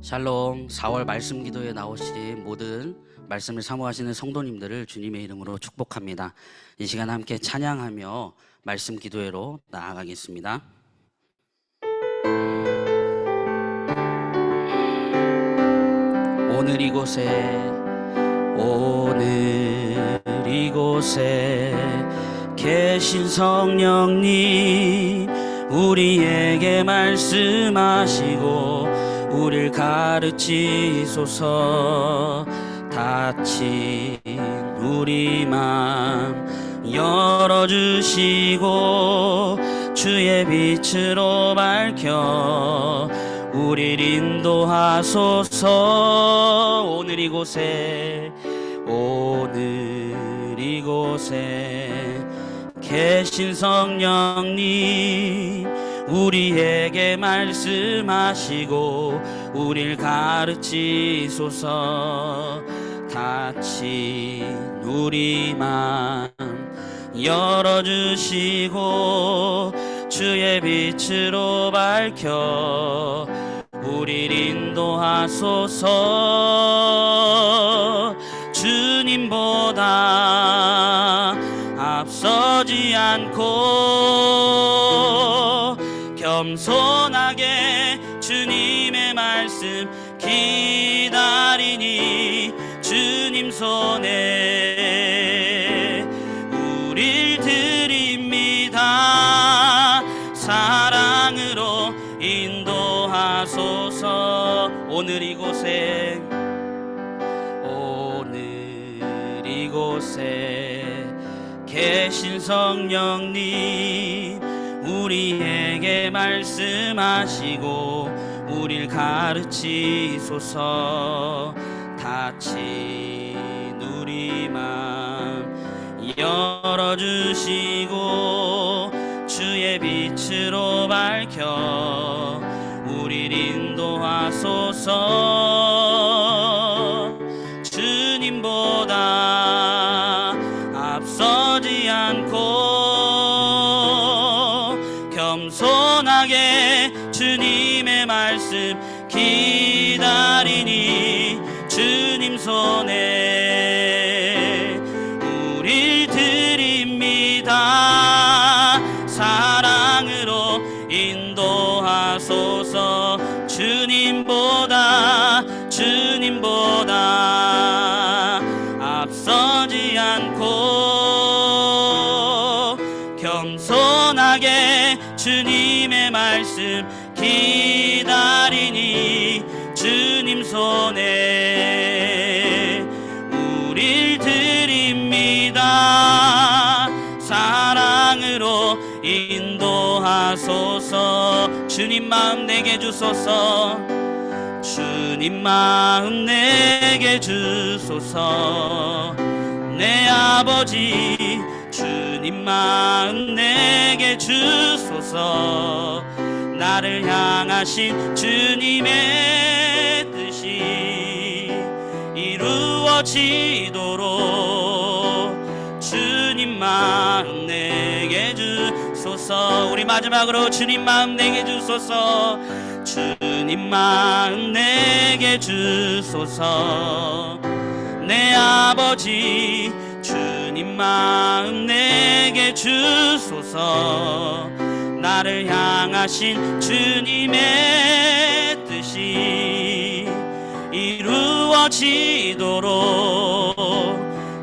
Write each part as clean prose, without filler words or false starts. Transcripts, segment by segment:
샬롬. 4월 말씀 기도에 나오신 모든 말씀을 사모하시는 성도님들을 주님의 이름으로 축복합니다. 이 시간 함께 찬양하며 말씀 기도회로 나아가겠습니다. 오늘 이곳에 계신 성령님, 우리에게 말씀하시고 우릴 가르치소서. 닫힌 우리 맘 열어주시고 주의 빛으로 밝혀 우릴 인도하소서. 오늘 이곳에 계신 성령님, 우리에게 말씀하시고 우릴 가르치소서. 닫힌 우리 맘 열어주시고 주의 빛으로 밝혀 우릴 인도하소서. 주님보다 앞서지 않고 겸손하게 주님의 말씀 기다리니 주님 손에 우릴 드립니다. 사랑으로 인도하소서. 오늘 이곳에 계신 성령님, 우리에게 말씀하시고 우릴 가르치소서. 닫힌 우리 맘 열어주시고 주의 빛으로 밝혀 우릴 인도하소서. 주님보다 앞서지 않고 겸손하게 주님의 말씀 기다리니 주님 손에 우릴 드립니다. 사랑으로 인도하소서. 주님보다 앞서지 않고 겸손하게 주님의 말씀 기다리니 주님 손에 우릴 드립니다. 사랑으로 인도하소서. 주님 마음 내게 주소서. 주님 마음 내게 주소서. 내 아버지 주님 마음 내게 주소서. 나를 향하신 주님의 뜻이 이루어지도록 주님 마음 내게 주소서. 우리 마지막으로 주님 마음 내게 주소서. 주님 마음 내게 주소서. 내 아버지 주님 마음 내게 주소서. 나를 향하신 주님의 뜻이 이루어지도록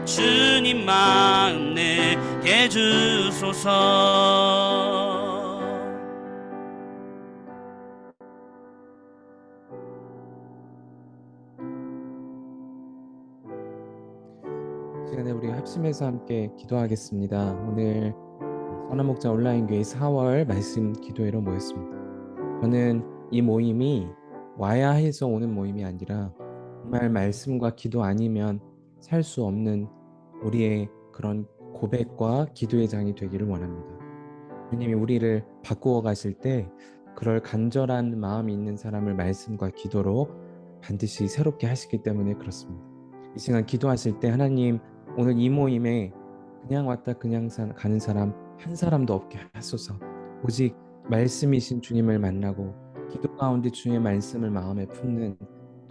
주님 마음 내게 주소서. 시간에 우리 합심해서 함께 기도하겠습니다. 오늘 선한목자 온라인교회 4월 말씀 기도회로 모였습니다. 저는 이 모임이 와야 해서 오는 모임이 아니라 정말 말씀과 기도 아니면 살 수 없는 우리의 그런 고백과 기도의 장이 되기를 원합니다. 주님이 우리를 바꾸어 가실 때 그럴 간절한 마음이 있는 사람을 말씀과 기도로 반드시 새롭게 하시기 때문에 그렇습니다. 이 시간 기도하실 때 하나님, 오늘 이 모임에 그냥 왔다 그냥 가는 사람 한 사람도 없게 하소서. 오직 말씀이신 주님을 만나고 기도 가운데 주의 말씀을 마음에 품는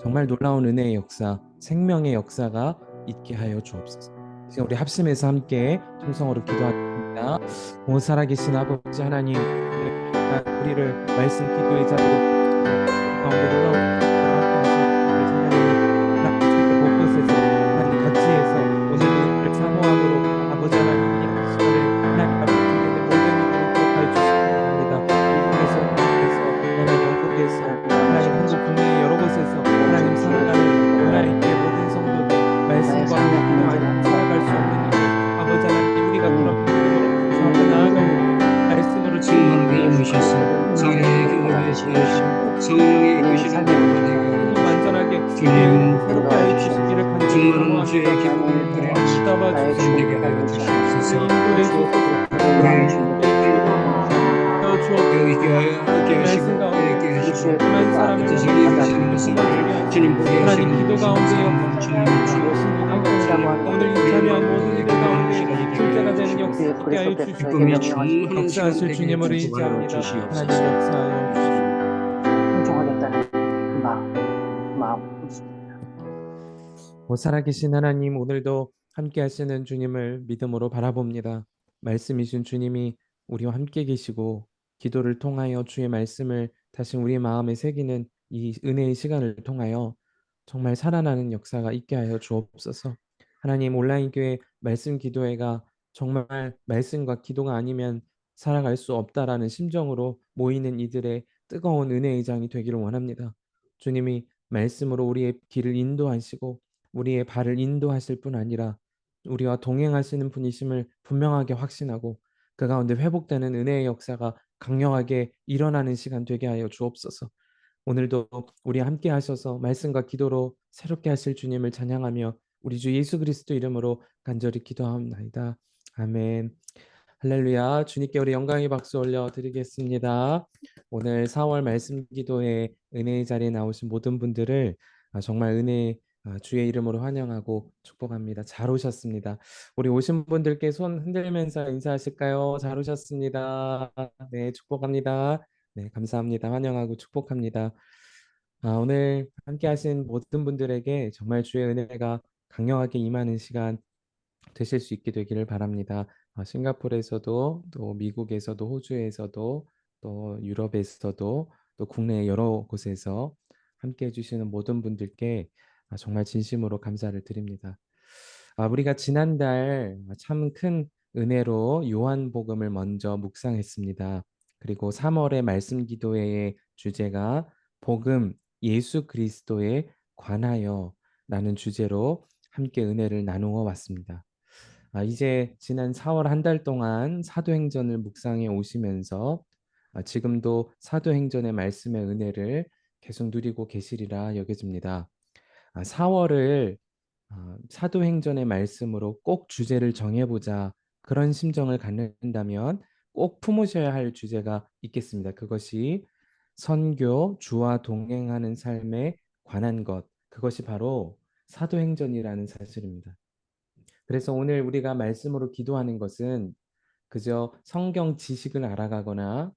정말 놀라운 은혜의 역사, 생명의 역사가 있게 하여 주옵소서. 지금 우리 합심해서 함께 통성으로 기도하겠습니다. 오 살아계신 아버지 하나님, 우리를 말씀 기도의 자리로 가운데 놀라운 하나님 세계 곳곳에서 하나님 같이 해서 오늘 은혜를 사모함으로 아버지 하나님 이 시간을 하나님 앞에 드리는 모든 이들을 기억하여 주시기 바랍니다. 미국에서 하나님 영국에서 하나님 한국 국내 여러 곳에서 하나님 살아가는 온라인의 모든 성도들 말씀과 기도 아니면 살아갈 수 없는 이들 아버지 하나님 우리가 그런 믿음으로 사업에 나아가고 말씀으로 충만하게 임하셔서 성령의 교회에 하시고 성령의 이끄시는 대로가 되게 하여 완전하게 주님 새롭게 하여 주시기를 간절히 충만한 주의 사모합니다. 기쁨을 누리는 시간 되게 하여 주시옵소서. 있게 하시고 있게 하시고 뜻을 이루시는 것을 주님 보게 하시는 기도 가운데 주님 오늘 이 참여한 모든 이들 가운데 실제가 되는 역사 있게 하여 주시고 기쁨이 충만한 역사하실 시간 되게 주님을 축복하여 의지합니다. 주시옵소서. 하나님 역사하여 주시옵소서. 순종하겠다는 그 마음 오 살아계신 하나님 오늘도 함께 하시는 주님을 믿음으로 바라봅니다. 말씀이신 주님이 우리와 함께 계시고 기도를 통하여 주의 말씀을 다시 우리 마음에 새기는 이 은혜의 시간을 통하여 정말 살아나는 역사가 있게 하여 주옵소서. 하나님 온라인 교회 말씀 기도회가 정말 말씀과 기도가 아니면 살아갈 수 없다라는 심정으로 모이는 이들의 뜨거운 은혜의 장이 되기를 원합니다. 주님이 말씀으로 우리의 길을 인도하시고 우리의 발을 인도하실 뿐 아니라 우리와 동행하시는 분이심을 분명하게 확신하고 그 가운데 회복되는 은혜의 역사가 강력하게 일어나는 시간 되게 하여 주옵소서. 오늘도 우리 함께 하셔서 말씀과 기도로 새롭게 하실 주님을 찬양하며 우리 주 예수 그리스도 이름으로 간절히 기도하옵나이다. 아멘. 할렐루야. 주님께 우리 영광의 박수 올려드리겠습니다. 오늘 4월 말씀 기도회 은혜의 자리에 나오신 모든 분들을 정말 주의 이름으로 환영하고 축복합니다. 잘 오셨습니다. 우리 오신 분들께 손 흔들면서 인사하실까요? 잘 오셨습니다. 네, 축복합니다. 네, 감사합니다. 환영하고 축복합니다. 오늘 함께 하신 모든 분들에게 정말 주의 은혜가 강력하게 임하는 시간 되실 수 있게 되기를 바랍니다. 싱가포르에서도 또 미국에서도 호주에서도 또 유럽에서도 또 국내 여러 곳에서 함께 해주시는 모든 분들께 정말 진심으로 감사를 드립니다. 우리가 지난달 참 큰 은혜로 요한복음을 먼저 묵상했습니다. 그리고 3월의 말씀 기도회의 주제가 복음 예수 그리스도에 관하여 라는 주제로 함께 은혜를 나누어 왔습니다. 이제 지난 4월 한 달 동안 사도행전을 묵상해 오시면서 지금도 사도행전의 말씀의 은혜를 계속 누리고 계시리라 여겨집니다. 4월을 사도행전의 말씀으로 꼭 주제를 정해보자 그런 심정을 갖는다면 꼭 품으셔야 할 주제가 있겠습니다. 그것이 선교, 주와 동행하는 삶에 관한 것, 그것이 바로 사도행전이라는 사실입니다. 그래서 오늘 우리가 말씀으로 기도하는 것은 그저 성경 지식을 알아가거나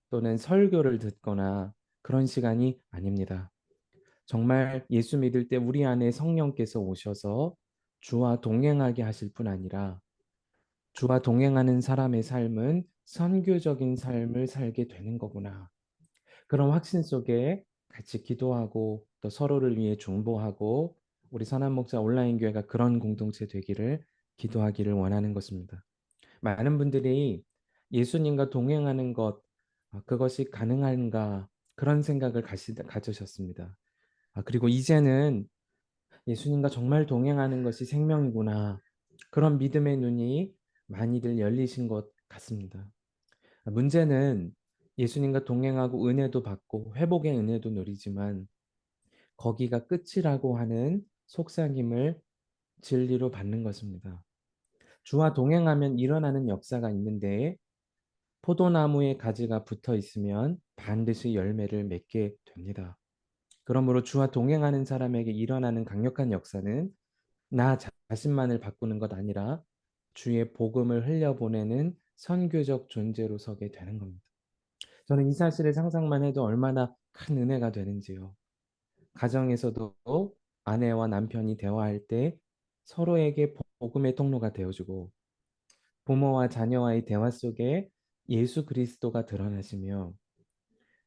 또는 설교를 듣거나 그런 시간이 아닙니다. 정말 예수 믿을 때 우리 안에 성령께서 오셔서 주와 동행하게 하실 뿐 아니라 주와 동행하는 사람의 삶은 선교적인 삶을 살게 되는 거구나. 그런 확신 속에 같이 기도하고 또 서로를 위해 중보하고 우리 선한 목자 온라인 교회가 그런 공동체 되기를 기도하기를 원하는 것입니다. 많은 분들이 예수님과 동행하는 것 그것이 가능한가 그런 생각을 가지셨습니다. 그리고 이제는 예수님과 정말 동행하는 것이 생명이구나 그런 믿음의 눈이 많이들 열리신 것 같습니다. 문제는 예수님과 동행하고 은혜도 받고 회복의 은혜도 누리지만 거기가 끝이라고 하는 속삭임을 진리로 받는 것입니다. 주와 동행하면 일어나는 역사가 있는데 포도나무에 가지가 붙어 있으면 반드시 열매를 맺게 됩니다. 그러므로 주와 동행하는 사람에게 일어나는 강력한 역사는 나 자신만을 바꾸는 것 아니라 주의 복음을 흘려보내는 선교적 존재로 서게 되는 겁니다. 저는 이 사실을 상상만 해도 얼마나 큰 은혜가 되는지요. 가정에서도 아내와 남편이 대화할 때 서로에게 복음의 통로가 되어주고, 부모와 자녀와의 대화 속에 예수 그리스도가 드러나시며,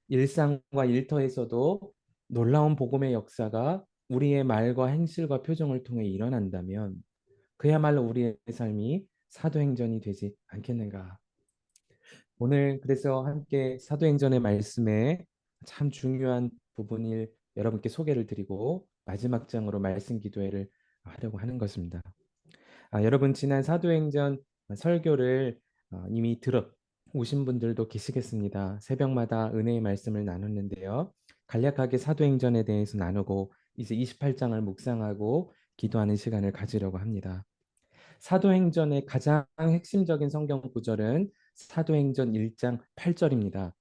일상과 일터에서도 놀라운 복음의 역사가 우리의 말과 행실과 표정을 통해 일어난다면 그야말로 우리의 삶이 사도행전이 되지 않겠는가. 오늘 그래서 함께 사도행전의 말씀에 참 중요한 부분을 여러분께 소개를 드리고 마지막 장으로 말씀 기도회를 하려고 하는 것입니다. 여러분 지난 사도행전 설교를 이미 들어 오신 분들도 계시겠습니다. 새벽마다 은혜의 말씀을 나눴는데요. 간략하게 사도행전에 대해서 나누고 이제 28장을 묵상하고 기도하는 시간을 가지려고 합니다. 사도행전의 가장 핵심적인 성경 구절은 사도행전 1장 8절입니다.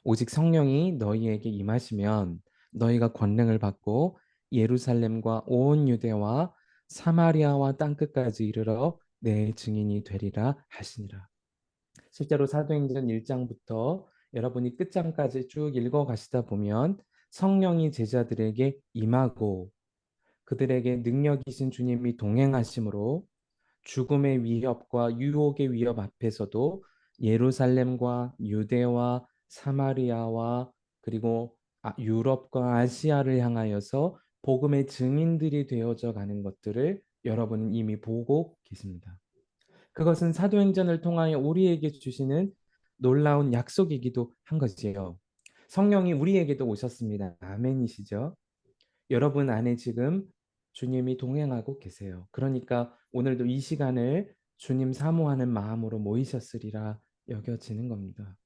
오직 성령이 너희에게 임하시면 너희가 권능을 받고 예루살렘과 온 유대와 사마리아와 땅끝까지 이르러 내 증인이 되리라 하시니라. 실제로 사도행전 1장부터 여러분이 끝장까지 쭉 읽어 가시다 보면 성령이 제자들에게 임하고 그들에게 능력이신 주님이 동행하심으로 죽음의 위협과 유혹의 위협 앞에서도 예루살렘과 유대와 사마리아와 그리고 유럽과 아시아를 향하여서 복음의 증인들이 되어져 가는 것들을 여러분은 이미 보고 계십니다. 그것은 사도행전을 통하여 우리에게 주시는 놀라운 약속이기도 한 것이에요. 성령이 우리에게도 오셨습니다. 아멘이시죠? 여러분 안에 지금 주님이 동행하고 계세요. 그러니까 오늘도 이 시간을 주님 사모하는 마음으로 모이셨으리라 여겨지는 겁니다.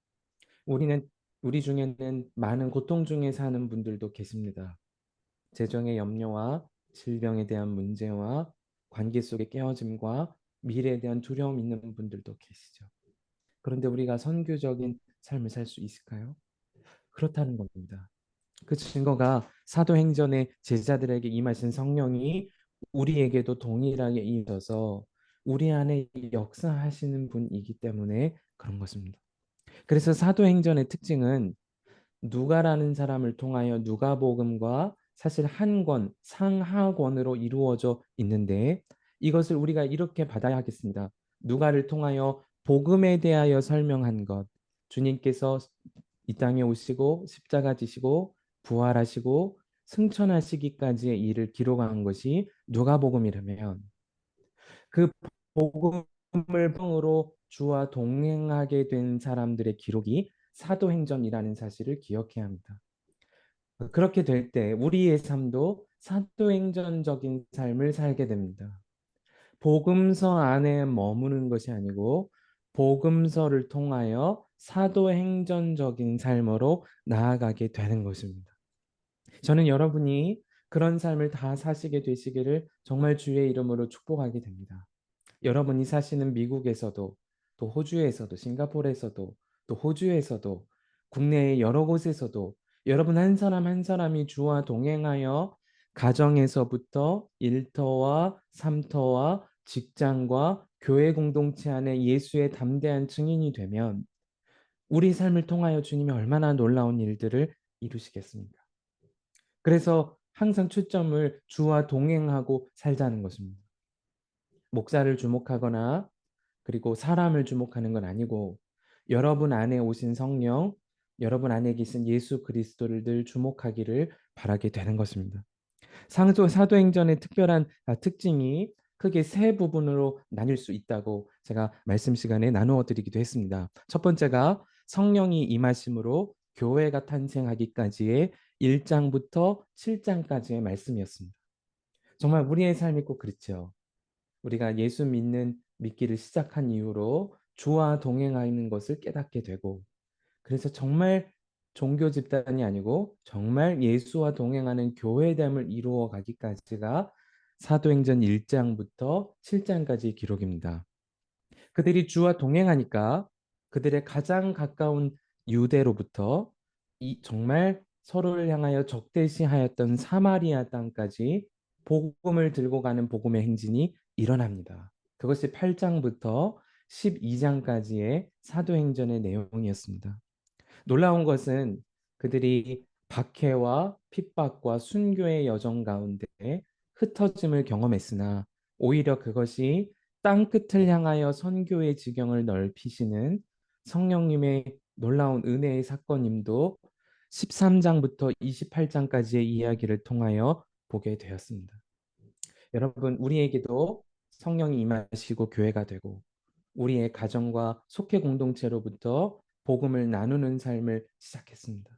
우리 중에는 많은 고통 중에 사는 분들도 계십니다. 재정의 염려와 질병에 대한 문제와 관계 속의 깨어짐과 미래에 대한 두려움 있는 분들도 계시죠. 그런데 우리가 선교적인 삶을 살 수 있을까요? 그렇다는 겁니다. 그 증거가 사도행전의 제자들에게 임하신 성령이 우리에게도 동일하게 임해서 우리 안에 역사하시는 분이기 때문에 그런 것입니다. 그래서 사도행전의 특징은 누가라는 사람을 통하여 누가복음과 사실 한 권, 상하권으로 이루어져 있는데 이것을 우리가 이렇게 받아야 하겠습니다. 누가를 통하여 복음에 대하여 설명한 것, 주님께서 이 땅에 오시고 십자가 지시고 부활하시고 승천하시기까지의 일을 기록한 것이 누가복음이라면 그 복음을 통으로 주와 동행하게 된 사람들의 기록이 사도행전이라는 사실을 기억해야 합니다. 그렇게 될 때 우리의 삶도 사도행전적인 삶을 살게 됩니다. 복음서 안에 머무는 것이 아니고 복음서를 통하여 사도행전적인 삶으로 나아가게 되는 것입니다. 저는 여러분이 그런 삶을 다 사시게 되시기를 정말 주의 이름으로 축복하게 됩니다. 여러분이 사시는 미국에서도 또 호주에서도 싱가포르에서도 또 호주에서도 국내의 여러 곳에서도 여러분 한 사람 한 사람이 주와 동행하여 가정에서부터 일터와 삶터와 직장과 교회 공동체 안에 예수의 담대한 증인이 되면 우리 삶을 통하여 주님이 얼마나 놀라운 일들을 이루시겠습니까? 그래서 항상 초점을 주와 동행하고 살자는 것입니다. 목사를 주목하거나 그리고 사람을 주목하는 건 아니고 여러분 안에 오신 성령, 여러분 안에 계신 예수 그리스도를 늘 주목하기를 바라게 되는 것입니다. 사도행전의 특별한 특징이 크게 세 부분으로 나뉠 수 있다고 제가 말씀 시간에 나누어 드리기도 했습니다. 첫 번째가 성령이 임하심으로 교회가 탄생하기까지의 1장부터 7장까지의 말씀이었습니다. 정말 우리의 삶이 꼭 그렇죠. 우리가 예수 믿기를 시작한 이후로 주와 동행하는 것을 깨닫게 되고 그래서 정말 종교 집단이 아니고 정말 예수와 동행하는 교회됨을 이루어 가기까지가 사도행전 1장부터 7장까지 기록입니다. 그들이 주와 동행하니까 그들의 가장 가까운 유대로부터 정말 서로를 향하여 적대시하였던 사마리아 땅까지 복음을 들고 가는 복음의 행진이 일어납니다. 그것이 8장부터 12장까지의 사도행전의 내용이었습니다. 놀라운 것은 그들이 박해와 핍박과 순교의 여정 가운데 흩어짐을 경험했으나 오히려 그것이 땅 끝을 향하여 선교의 지경을 넓히시는 성령님의 놀라운 은혜의 사건임도 13장부터 28장까지의 이야기를 통하여 보게 되었습니다. 여러분, 우리에게도 성령이 임하시고 교회가 되고 우리의 가정과 속회 공동체로부터 복음을 나누는 삶을 시작했습니다.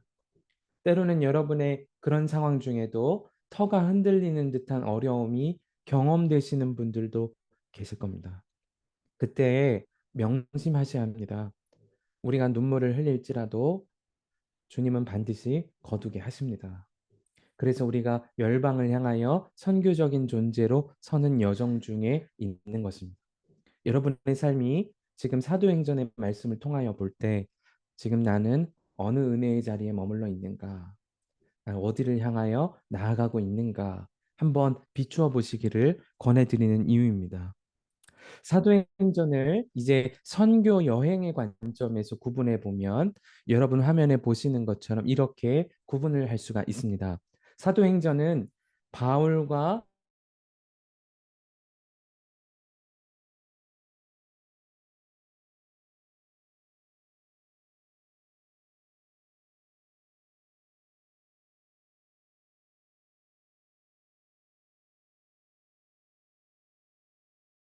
때로는 여러분의 그런 상황 중에도 터가 흔들리는 듯한 어려움이 경험되시는 분들도 계실 겁니다. 그때 명심하셔야 합니다. 우리가 눈물을 흘릴지라도 주님은 반드시 거두게 하십니다. 그래서 우리가 열방을 향하여 선교적인 존재로 서는 여정 중에 있는 것입니다. 여러분의 삶이 지금 사도행전의 말씀을 통하여 볼 때 지금 나는 어느 은혜의 자리에 머물러 있는가? 어디를 향하여 나아가고 있는가? 한번 비추어 보시기를 권해드리는 이유입니다. 사도행전을 이제 선교 여행의 관점에서 구분해 보면 여러분 화면에 보시는 것처럼 이렇게 구분을 할 수가 있습니다. 사도행전은 바울과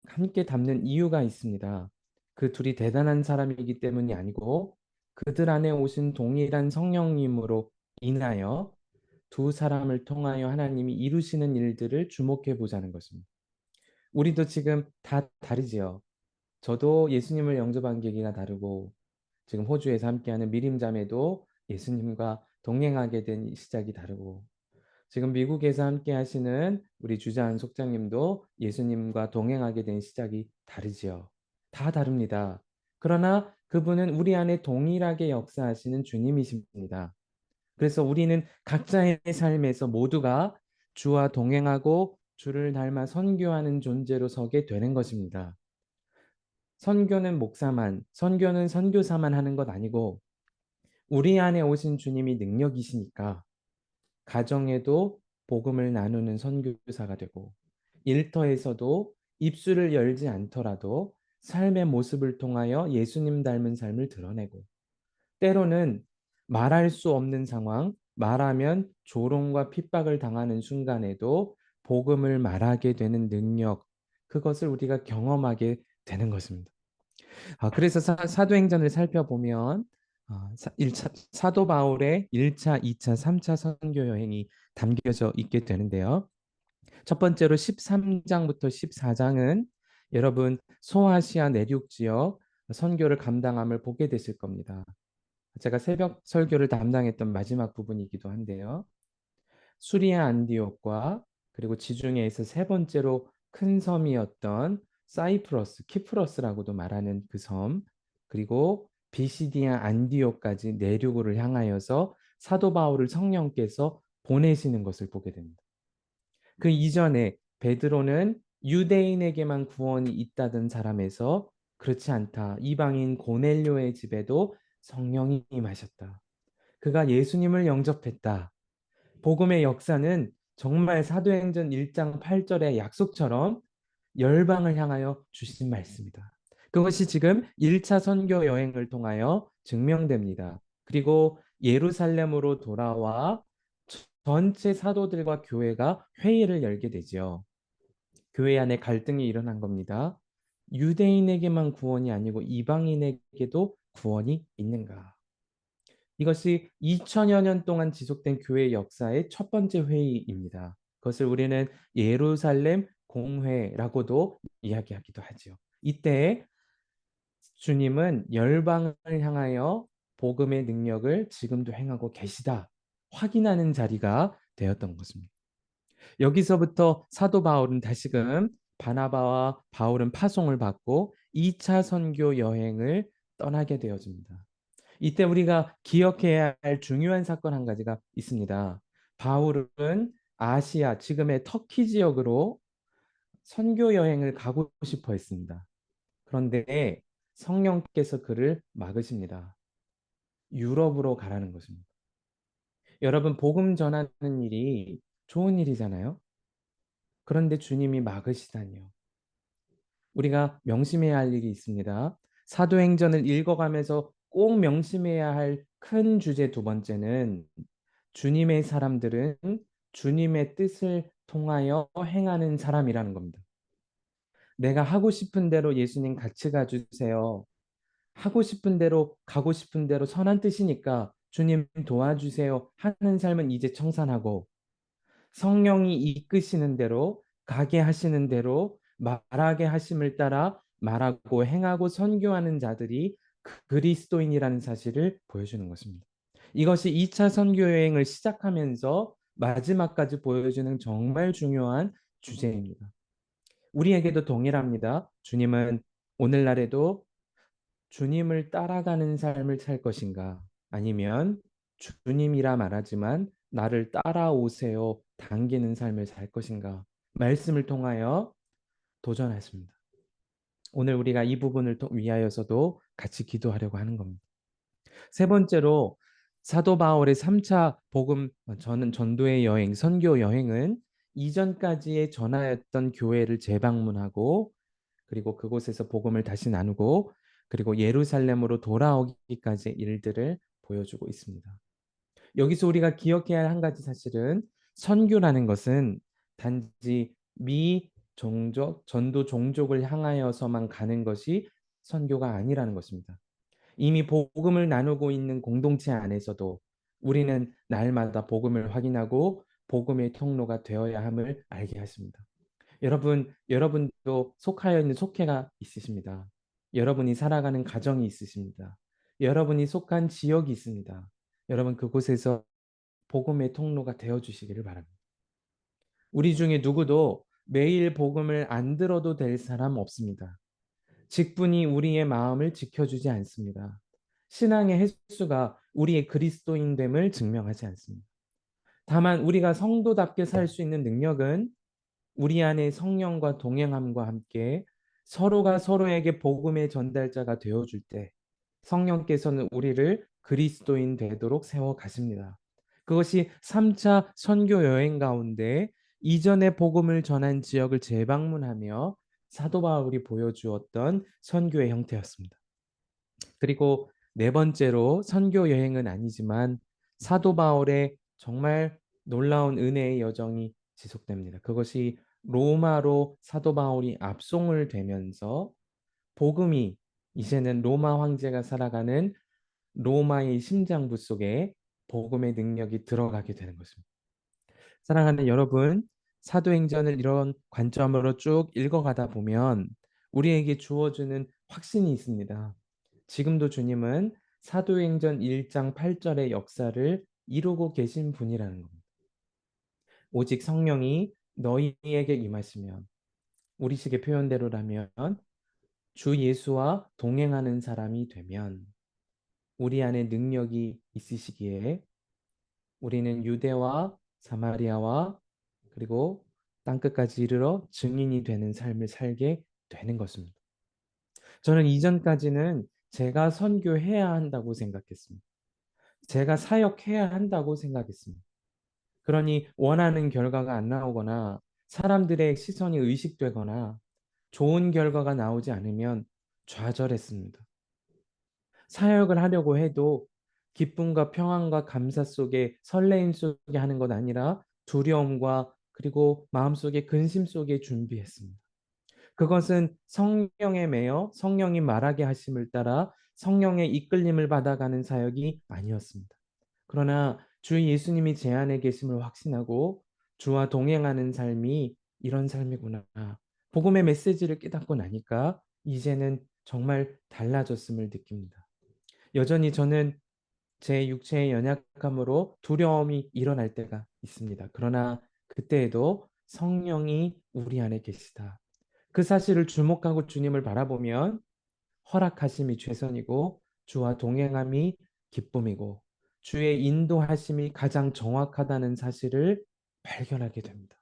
함께 담는 이유가 있습니다. 그 둘이 대단한 사람이기 때문이 아니고 그들 안에 오신 동일한 성령님으로 인하여 두 사람을 통하여 하나님이 이루시는 일들을 주목해 보자는 것입니다. 우리도 지금 다 다르지요. 저도 예수님을 영접한 계기가 다르고 지금 호주에서 함께하는 미림자매도 예수님과 동행하게 된 시작이 다르고 지금 미국에서 함께 하시는 우리 주자한 속장님도 예수님과 동행하게 된 시작이 다르지요. 다 다릅니다. 그러나 그분은 우리 안에 동일하게 역사하시는 주님이십니다. 그래서 우리는 각자의 삶에서 모두가 주와 동행하고 주를 닮아 선교하는 존재로 서게 되는 것입니다. 선교는 목사만, 선교는 선교사만 하는 것 아니고 우리 안에 오신 주님이 능력이시니까 가정에도 복음을 나누는 선교사가 되고 일터에서도 입술을 열지 않더라도 삶의 모습을 통하여 예수님 닮은 삶을 드러내고 때로는 말할 수 없는 상황, 말하면 조롱과 핍박을 당하는 순간에도 복음을 말하게 되는 능력, 그것을 우리가 경험하게 되는 것입니다. 그래서 사도행전을 살펴보면 사도 바울의 1차, 2차, 3차 선교 여행이 담겨져 있게 되는데요. 첫 번째로 13장부터 14장은 여러분 소아시아 내륙 지역 선교를 감당함을 보게 되실 겁니다. 제가 새벽 설교를 담당했던 마지막 부분이기도 한데요. 수리아 안디옥과 그리고 지중해에서 세 번째로 큰 섬이었던 사이프러스, 키프러스라고도 말하는 그 섬, 그리고 비시디아 안디옥까지 내륙을 향하여서 사도 바울을 성령께서 보내시는 것을 보게 됩니다. 그 이전에 베드로는 유대인에게만 구원이 있다던 사람에서 그렇지 않다. 이방인 고넬료의 집에도 성령이 임하셨다. 그가 예수님을 영접했다. 복음의 역사는 정말 사도행전 1장 8절의 약속처럼 열방을 향하여 주신 말씀이다. 그것이 지금 1차 선교 여행을 통하여 증명됩니다. 그리고 예루살렘으로 돌아와 전체 사도들과 교회가 회의를 열게 되지요. 교회 안에 갈등이 일어난 겁니다. 유대인에게만 구원이 아니고 이방인에게도 구원이 있는가? 이것이 2000여 년 동안 지속된 교회 역사의 첫 번째 회의입니다. 그것을 우리는 예루살렘 공회라고도 이야기하기도 하죠. 이때 주님은 열방을 향하여 복음의 능력을 지금도 행하고 계시다 확인하는 자리가 되었던 것입니다. 여기서부터 사도 바울은 다시금 바나바와 바울은 파송을 받고 2차 선교 여행을 떠나게 되어집니다. 이때 우리가 기억해야 할 중요한 사건 한 가지가 있습니다. 바울은 아시아, 지금의 터키 지역으로 선교 여행을 가고 싶어 했습니다. 그런데 성령께서 그를 막으십니다. 유럽으로 가라는 것입니다. 여러분, 복음 전하는 일이 좋은 일이잖아요. 그런데 주님이 막으시다니요. 우리가 명심해야 할 일이 있습니다. 사도행전을 읽어가면서 꼭 명심해야 할 큰 주제 두 번째는 주님의 사람들은 주님의 뜻을 통하여 행하는 사람이라는 겁니다. 내가 하고 싶은 대로 예수님 같이 가주세요. 하고 싶은 대로 가고 싶은 대로 선한 뜻이니까 주님 도와주세요 하는 삶은 이제 청산하고, 성령이 이끄시는 대로 가게 하시는 대로 말하게 하심을 따라 말하고 행하고 선교하는 자들이 그리스도인이라는 사실을 보여주는 것입니다. 이것이 2차 선교 여행을 시작하면서 마지막까지 보여주는 정말 중요한 주제입니다. 우리에게도 동일합니다. 주님은 오늘날에도 주님을 따라가는 삶을 살 것인가? 아니면 주님이라 말하지만 나를 따라오세요 당기는 삶을 살 것인가? 말씀을 통하여 도전하십니다. 오늘 우리가 이 부분을 위하여서도 같이 기도하려고 하는 겁니다. 세 번째로, 사도 바울의 3차 복음 전도의 여행, 선교 여행은 이전까지의 전하였던 교회를 재방문하고, 그리고 그곳에서 복음을 다시 나누고, 그리고 예루살렘으로 돌아오기까지의 일들을 보여주고 있습니다. 여기서 우리가 기억해야 할 한 가지 사실은, 선교라는 것은 단지 미 종족, 전도 종족을 향하여서만 가는 것이 선교가 아니라는 것입니다. 이미 복음을 나누고 있는 공동체 안에서도 우리는 날마다 복음을 확인하고 복음의 통로가 되어야 함을 알게 하십니다. 여러분도 속하여 있는 속회가 있으십니다. 여러분이 살아가는 가정이 있으십니다. 여러분이 속한 지역이 있습니다. 여러분, 그곳에서 복음의 통로가 되어 주시기를 바랍니다. 우리 중에 누구도 매일 복음을 안 들어도 될 사람 없습니다. 직분이 우리의 마음을 지켜주지 않습니다. 신앙의 횟수가 우리의 그리스도인됨을 증명하지 않습니다. 다만 우리가 성도답게 살 수 있는 능력은 우리 안에 성령과 동행함과 함께 서로가 서로에게 복음의 전달자가 되어줄 때 성령께서는 우리를 그리스도인 되도록 세워 가십니다. 그것이 3차 선교 여행 가운데 이전에 복음을 전한 지역을 재방문하며 사도 바울이 보여주었던 선교의 형태였습니다. 그리고 네 번째로, 선교 여행은 아니지만 사도 바울의 정말 놀라운 은혜의 여정이 지속됩니다. 그것이 로마로 사도 바울이 압송을 되면서 복음이 이제는 로마 황제가 살아가는 로마의 심장부 속에 복음의 능력이 들어가게 되는 것입니다. 사랑하는 여러분, 사도행전을 이런 관점으로 쭉 읽어가다 보면 우리에게 주어주는 확신이 있습니다. 지금도 주님은 사도행전 1장 8절의 역사를 이루고 계신 분이라는 겁니다. 오직 성령이 너희에게 임하시면, 우리식의 표현대로라면 주 예수와 동행하는 사람이 되면 우리 안에 능력이 있으시기에 우리는 유대와 사마리아와 그리고 땅끝까지 이르러 증인이 되는 삶을 살게 되는 것입니다. 저는 이전까지는 제가 선교해야 한다고 생각했습니다. 제가 사역해야 한다고 생각했습니다. 그러니 원하는 결과가 안 나오거나 사람들의 시선이 의식되거나 좋은 결과가 나오지 않으면 좌절했습니다. 사역을 하려고 해도 기쁨과 평안과 감사 속에, 설레임 속에 하는 것 아니라 두려움과 그리고 마음속에 근심 속에 준비했습니다. 그것은 성령에 매여 성령이 말하게 하심을 따라 성령의 이끌림을 받아가는 사역이 아니었습니다. 그러나 주 예수님이 제 안에 계심을 확신하고 주와 동행하는 삶이 이런 삶이구나, 복음의 메시지를 깨닫고 나니까 이제는 정말 달라졌음을 느낍니다. 여전히 저는 제 육체의 연약함으로 두려움이 일어날 때가 있습니다. 그러나 그때에도 성령이 우리 안에 계시다, 그 사실을 주목하고 주님을 바라보면 허락하심이 최선이고 주와 동행함이 기쁨이고 주의 인도하심이 가장 정확하다는 사실을 발견하게 됩니다.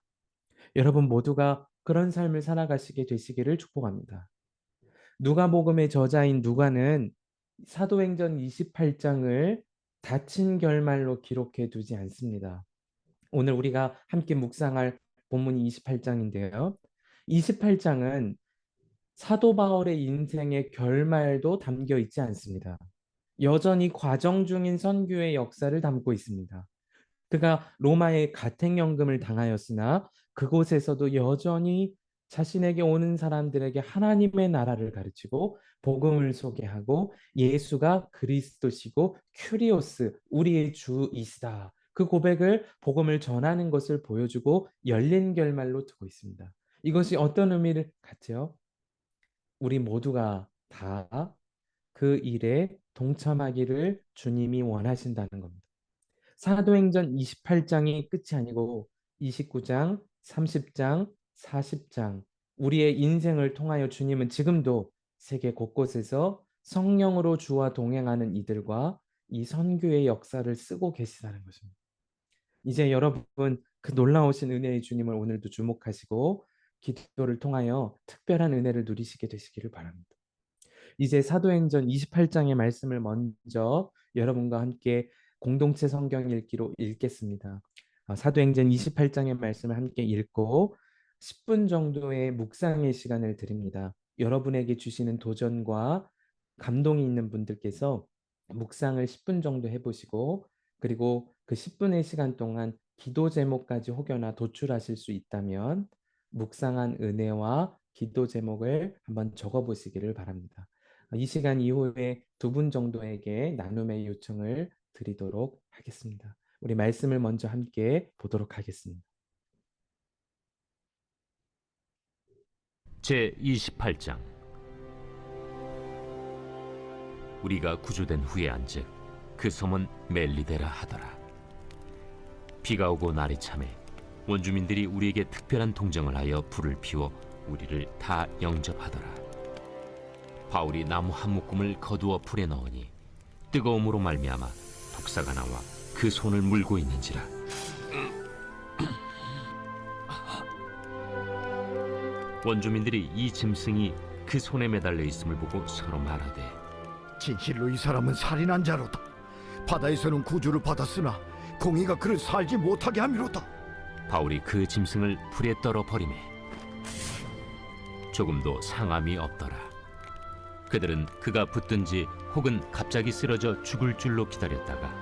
여러분 모두가 그런 삶을 살아가시게 되시기를 축복합니다. 누가복음의 저자인 누가는 사도행전 28장을 닫힌 결말로 기록해 두지 않습니다. 오늘 우리가 함께 묵상할 본문이 28장인데요. 28장은 사도 바울의 인생의 결말도 담겨 있지 않습니다. 여전히 과정 중인 선교의 역사를 담고 있습니다. 그가 로마의 가택연금을 당하였으나 그곳에서도 여전히 자신에게 오는 사람들에게 하나님의 나라를 가르치고 복음을 소개하고 예수가 그리스도시고 큐리오스 우리의 주이시다. 그 고백을 복음을 전하는 것을 보여주고 열린 결말로 두고 있습니다. 이것이 어떤 의미를 갖지요? 우리 모두가 다 그 일에 동참하기를 주님이 원하신다는 겁니다. 사도행전 28장이 끝이 아니고 29장, 30장, 40장 우리의 인생을 통하여 주님은 지금도 세계 곳곳에서 성령으로 주와 동행하는 이들과 이 선교의 역사를 쓰고 계시다는 것입니다. 이제 여러분 그 놀라우신 은혜의 주님을 오늘도 주목하시고 기도를 통하여 특별한 은혜를 누리시게 되시기를 바랍니다. 이제 사도행전 28장의 말씀을 먼저 여러분과 함께 공동체 성경 읽기로 읽겠습니다. 사도행전 28장의 말씀을 함께 읽고 10분 정도의 묵상의 시간을 드립니다. 여러분에게 주시는 도전과 감동이 있는 분들께서 묵상을 10분 정도 해보시고 그리고 그 10분의 시간 동안 기도 제목까지 혹여나 도출하실 수 있다면 묵상한 은혜와 기도 제목을 한번 적어보시기를 바랍니다. 이 시간 이후에 2분 정도에게 나눔의 요청을 드리도록 하겠습니다. 우리 말씀을 먼저 함께 보도록 하겠습니다. 제28장. 우리가 구조된 후에 안즉 그 섬은 멜리데라 하더라. 비가 오고 날이 참해 원주민들이 우리에게 특별한 동정을 하여 불을 피워 우리를 다 영접하더라. 바울이 나무 한 묶음을 거두어 불에 넣으니 뜨거움으로 말미암아 독사가 나와 그 손을 물고 있는지라. 원주민들이 이 짐승이 그 손에 매달려 있음을 보고 서로 말하되 진실로 이 사람은 살인한 자로다. 바다에서는 구주를 받았으나 공의가 그를 살지 못하게 함이로다. 바울이 그 짐승을 불에 떨어 버리매 조금도 상함이 없더라. 그들은 그가 붙든지 혹은 갑자기 쓰러져 죽을 줄로 기다렸다가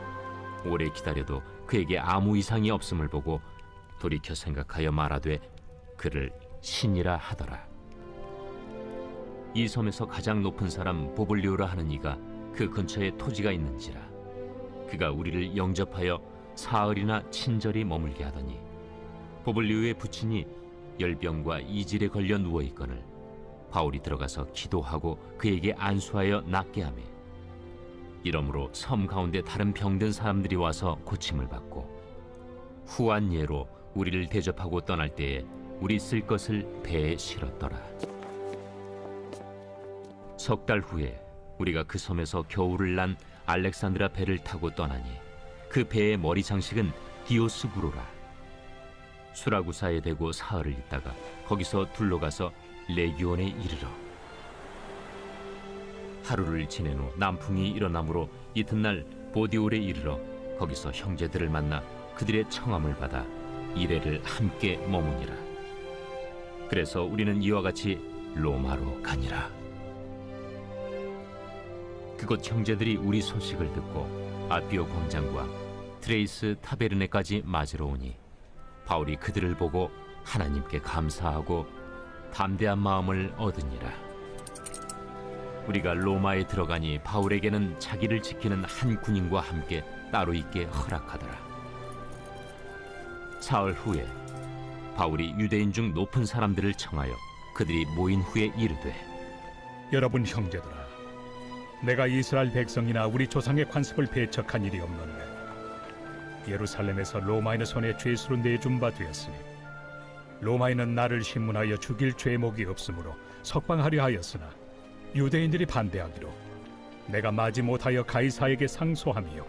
오래 기다려도 그에게 아무 이상이 없음을 보고 돌이켜 생각하여 말하되 그를 신이라 하더라. 이 섬에서 가장 높은 사람 보블리오라 하는 이가 그 근처에 토지가 있는지라. 그가 우리를 영접하여 사흘이나 친절히 머물게 하더니 보블리오의 부친이 열병과 이질에 걸려 누워있거늘 바울이 들어가서 기도하고 그에게 안수하여 낫게 하매 이러므로 섬 가운데 다른 병든 사람들이 와서 고침을 받고 후한 예로 우리를 대접하고 떠날 때에 우리 쓸 것을 배에 실었더라. 석 달 후에 우리가 그 섬에서 겨울을 난 알렉산드라 배를 타고 떠나니 그 배의 머리 장식은 디오스구로라. 수라구사에 대고 사흘을 있다가 거기서 둘러가서 레기온에 이르러 하루를 지낸 후 남풍이 일어나므로 이튿날 보디올에 이르러 거기서 형제들을 만나 그들의 청함을 받아 이레를 함께 머무니라. 그래서 우리는 이와 같이 로마로 가니라. 그곳 형제들이 우리 소식을 듣고 아피오 광장과 트레이스 타베르네까지 맞으러 오니 바울이 그들을 보고 하나님께 감사하고 담대한 마음을 얻으니라. 우리가 로마에 들어가니 바울에게는 자기를 지키는 한 군인과 함께 따로 있게 허락하더라. 사흘 후에 바울이 유대인 중 높은 사람들을 청하여 그들이 모인 후에 이르되 여러분 형제들아, 내가 이스라엘 백성이나 우리 조상의 관습을 배척한 일이 없는데 예루살렘에서 로마인의 손에 죄수로 내준 바 되었으니 로마인은 나를 신문하여 죽일 죄목이 없으므로 석방하려 하였으나 유대인들이 반대하기로 내가 마지 못하여 가이사에게 상소하며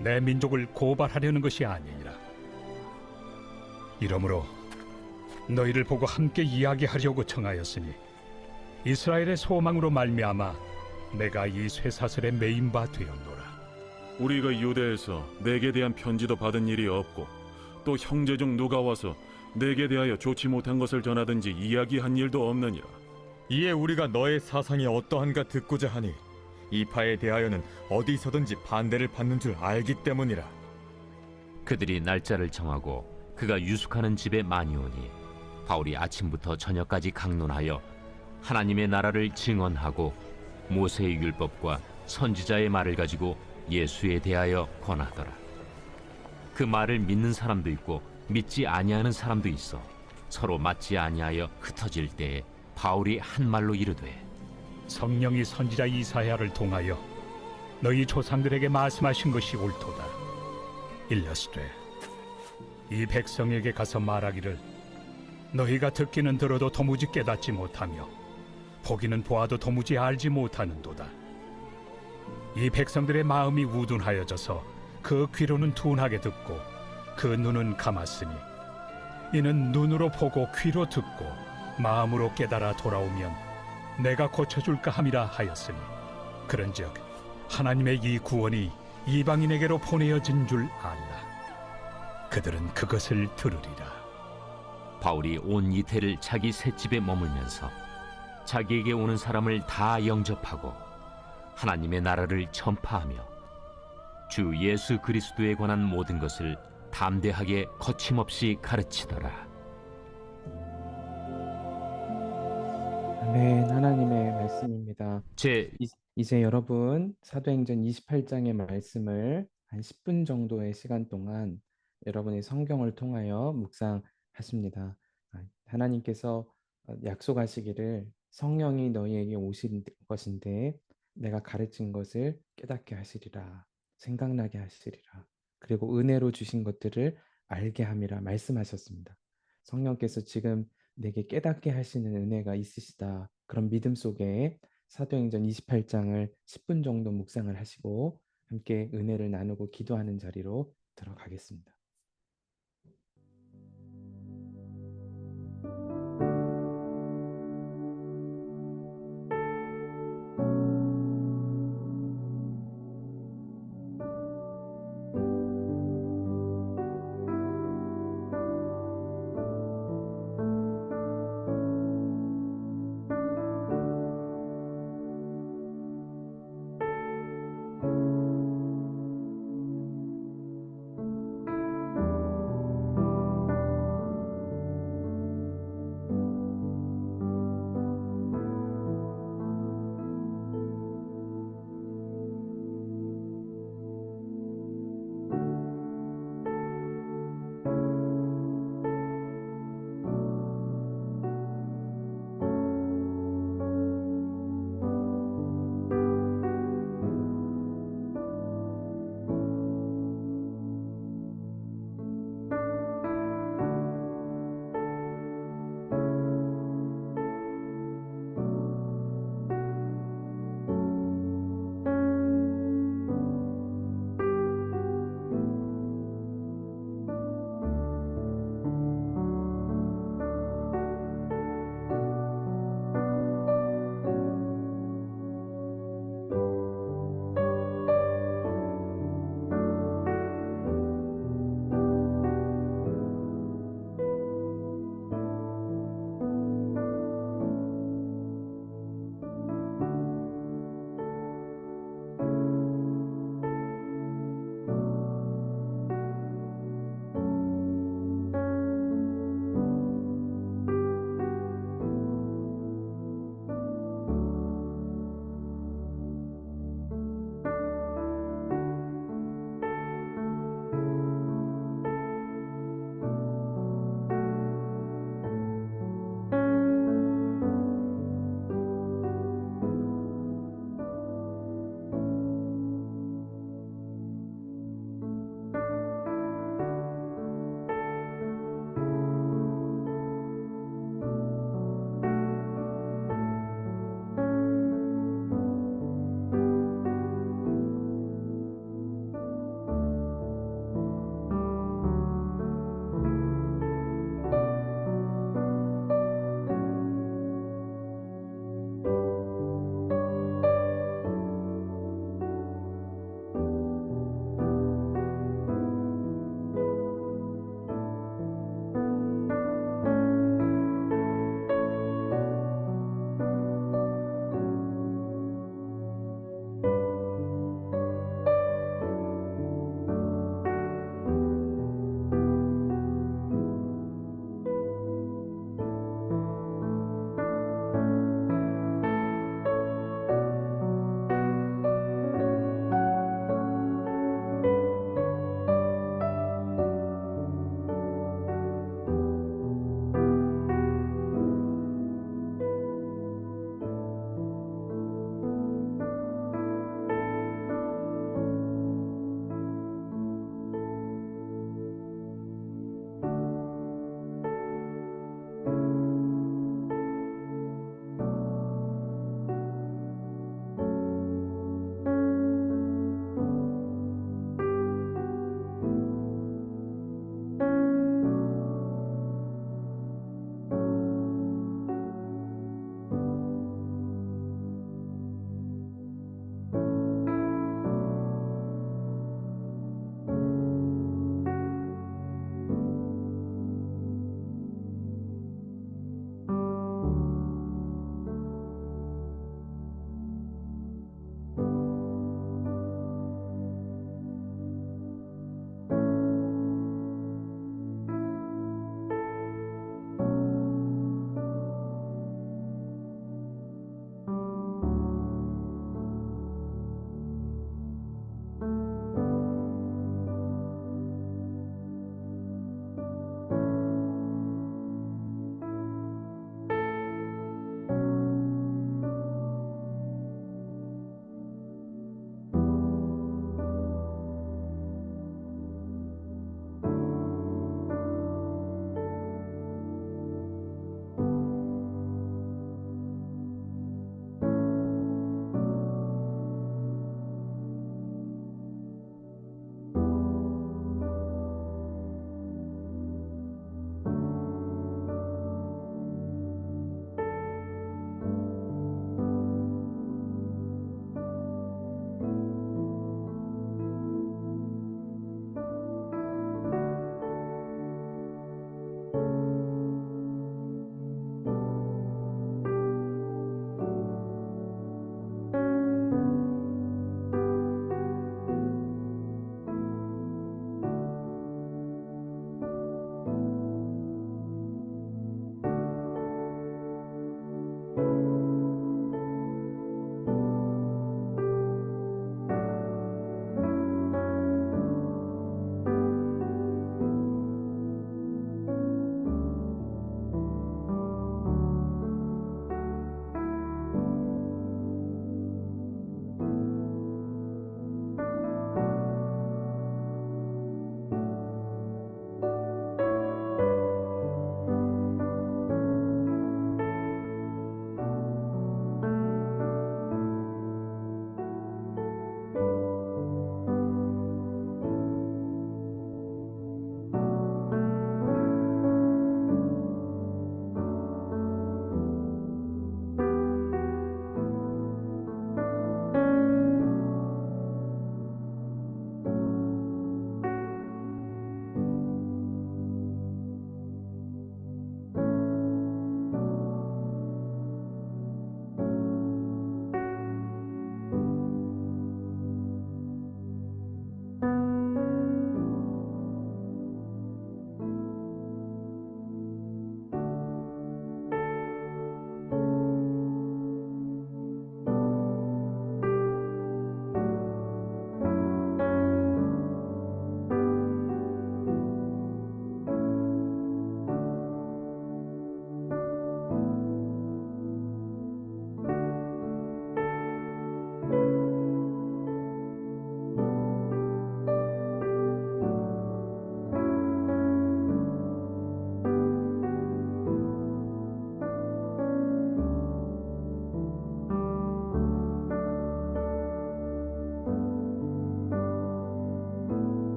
내 민족을 고발하려는 것이 아니니라. 이러므로 너희를 보고 함께 이야기하려고 청하였으니 이스라엘의 소망으로 말미암아 내가 이 쇠사슬에 매인 바 되었노라. 우리가 유대에서 내게 대한 편지도 받은 일이 없고 또 형제 중 누가 와서 내게 대하여 좋지 못한 것을 전하든지 이야기한 일도 없느니라. 이에 우리가 너의 사상이 어떠한가 듣고자 하니 이 파에 대하여는 어디서든지 반대를 받는 줄 알기 때문이라. 그들이 날짜를 정하고 그가 유숙하는 집에 많이 오니 바울이 아침부터 저녁까지 강론하여 하나님의 나라를 증언하고 모세의 율법과 선지자의 말을 가지고 예수에 대하여 권하더라. 그 말을 믿는 사람도 있고 믿지 아니하는 사람도 있어 서로 맞지 아니하여 흩어질 때에 바울이 한 말로 이르되 성령이 선지자 이사야를 통하여 너희 조상들에게 말씀하신 것이 옳도다. 일러스되 이 백성에게 가서 말하기를 너희가 듣기는 들어도 도무지 깨닫지 못하며 보기는 보아도 도무지 알지 못하는도다. 이 백성들의 마음이 우둔하여져서 그 귀로는 둔하게 듣고 그 눈은 감았으니 이는 눈으로 보고 귀로 듣고 마음으로 깨달아 돌아오면 내가 고쳐줄까 함이라 하였으니 그런즉 하나님의 이 구원이 이방인에게로 보내어진 줄 알라. 그들은 그것을 들으리라. 바울이 온 이태를 자기 셋집에 머물면서 자기에게 오는 사람을 다 영접하고 하나님의 나라를 전파하며 주 예수 그리스도에 관한 모든 것을 담대하게 거침없이 가르치더라. 아멘. 하나님의 말씀입니다. 제 이제 여러분 사도행전 28장의 말씀을 한 10분 정도의 시간 동안 여러분의 성경을 통하여 묵상하십니다. 하나님께서 약속하시기를 성령이 너희에게 오신 것인데 내가 가르친 것을 깨닫게 하시리라. 생각나게 하시리라. 그리고 은혜로 주신 것들을 알게 함이라 말씀하셨습니다. 성령께서 지금 내게 깨닫게 하시는 은혜가 있으시다. 그런 믿음 속에 사도행전 28장을 10분 정도 묵상을 하시고 함께 은혜를 나누고 기도하는 자리로 들어가겠습니다.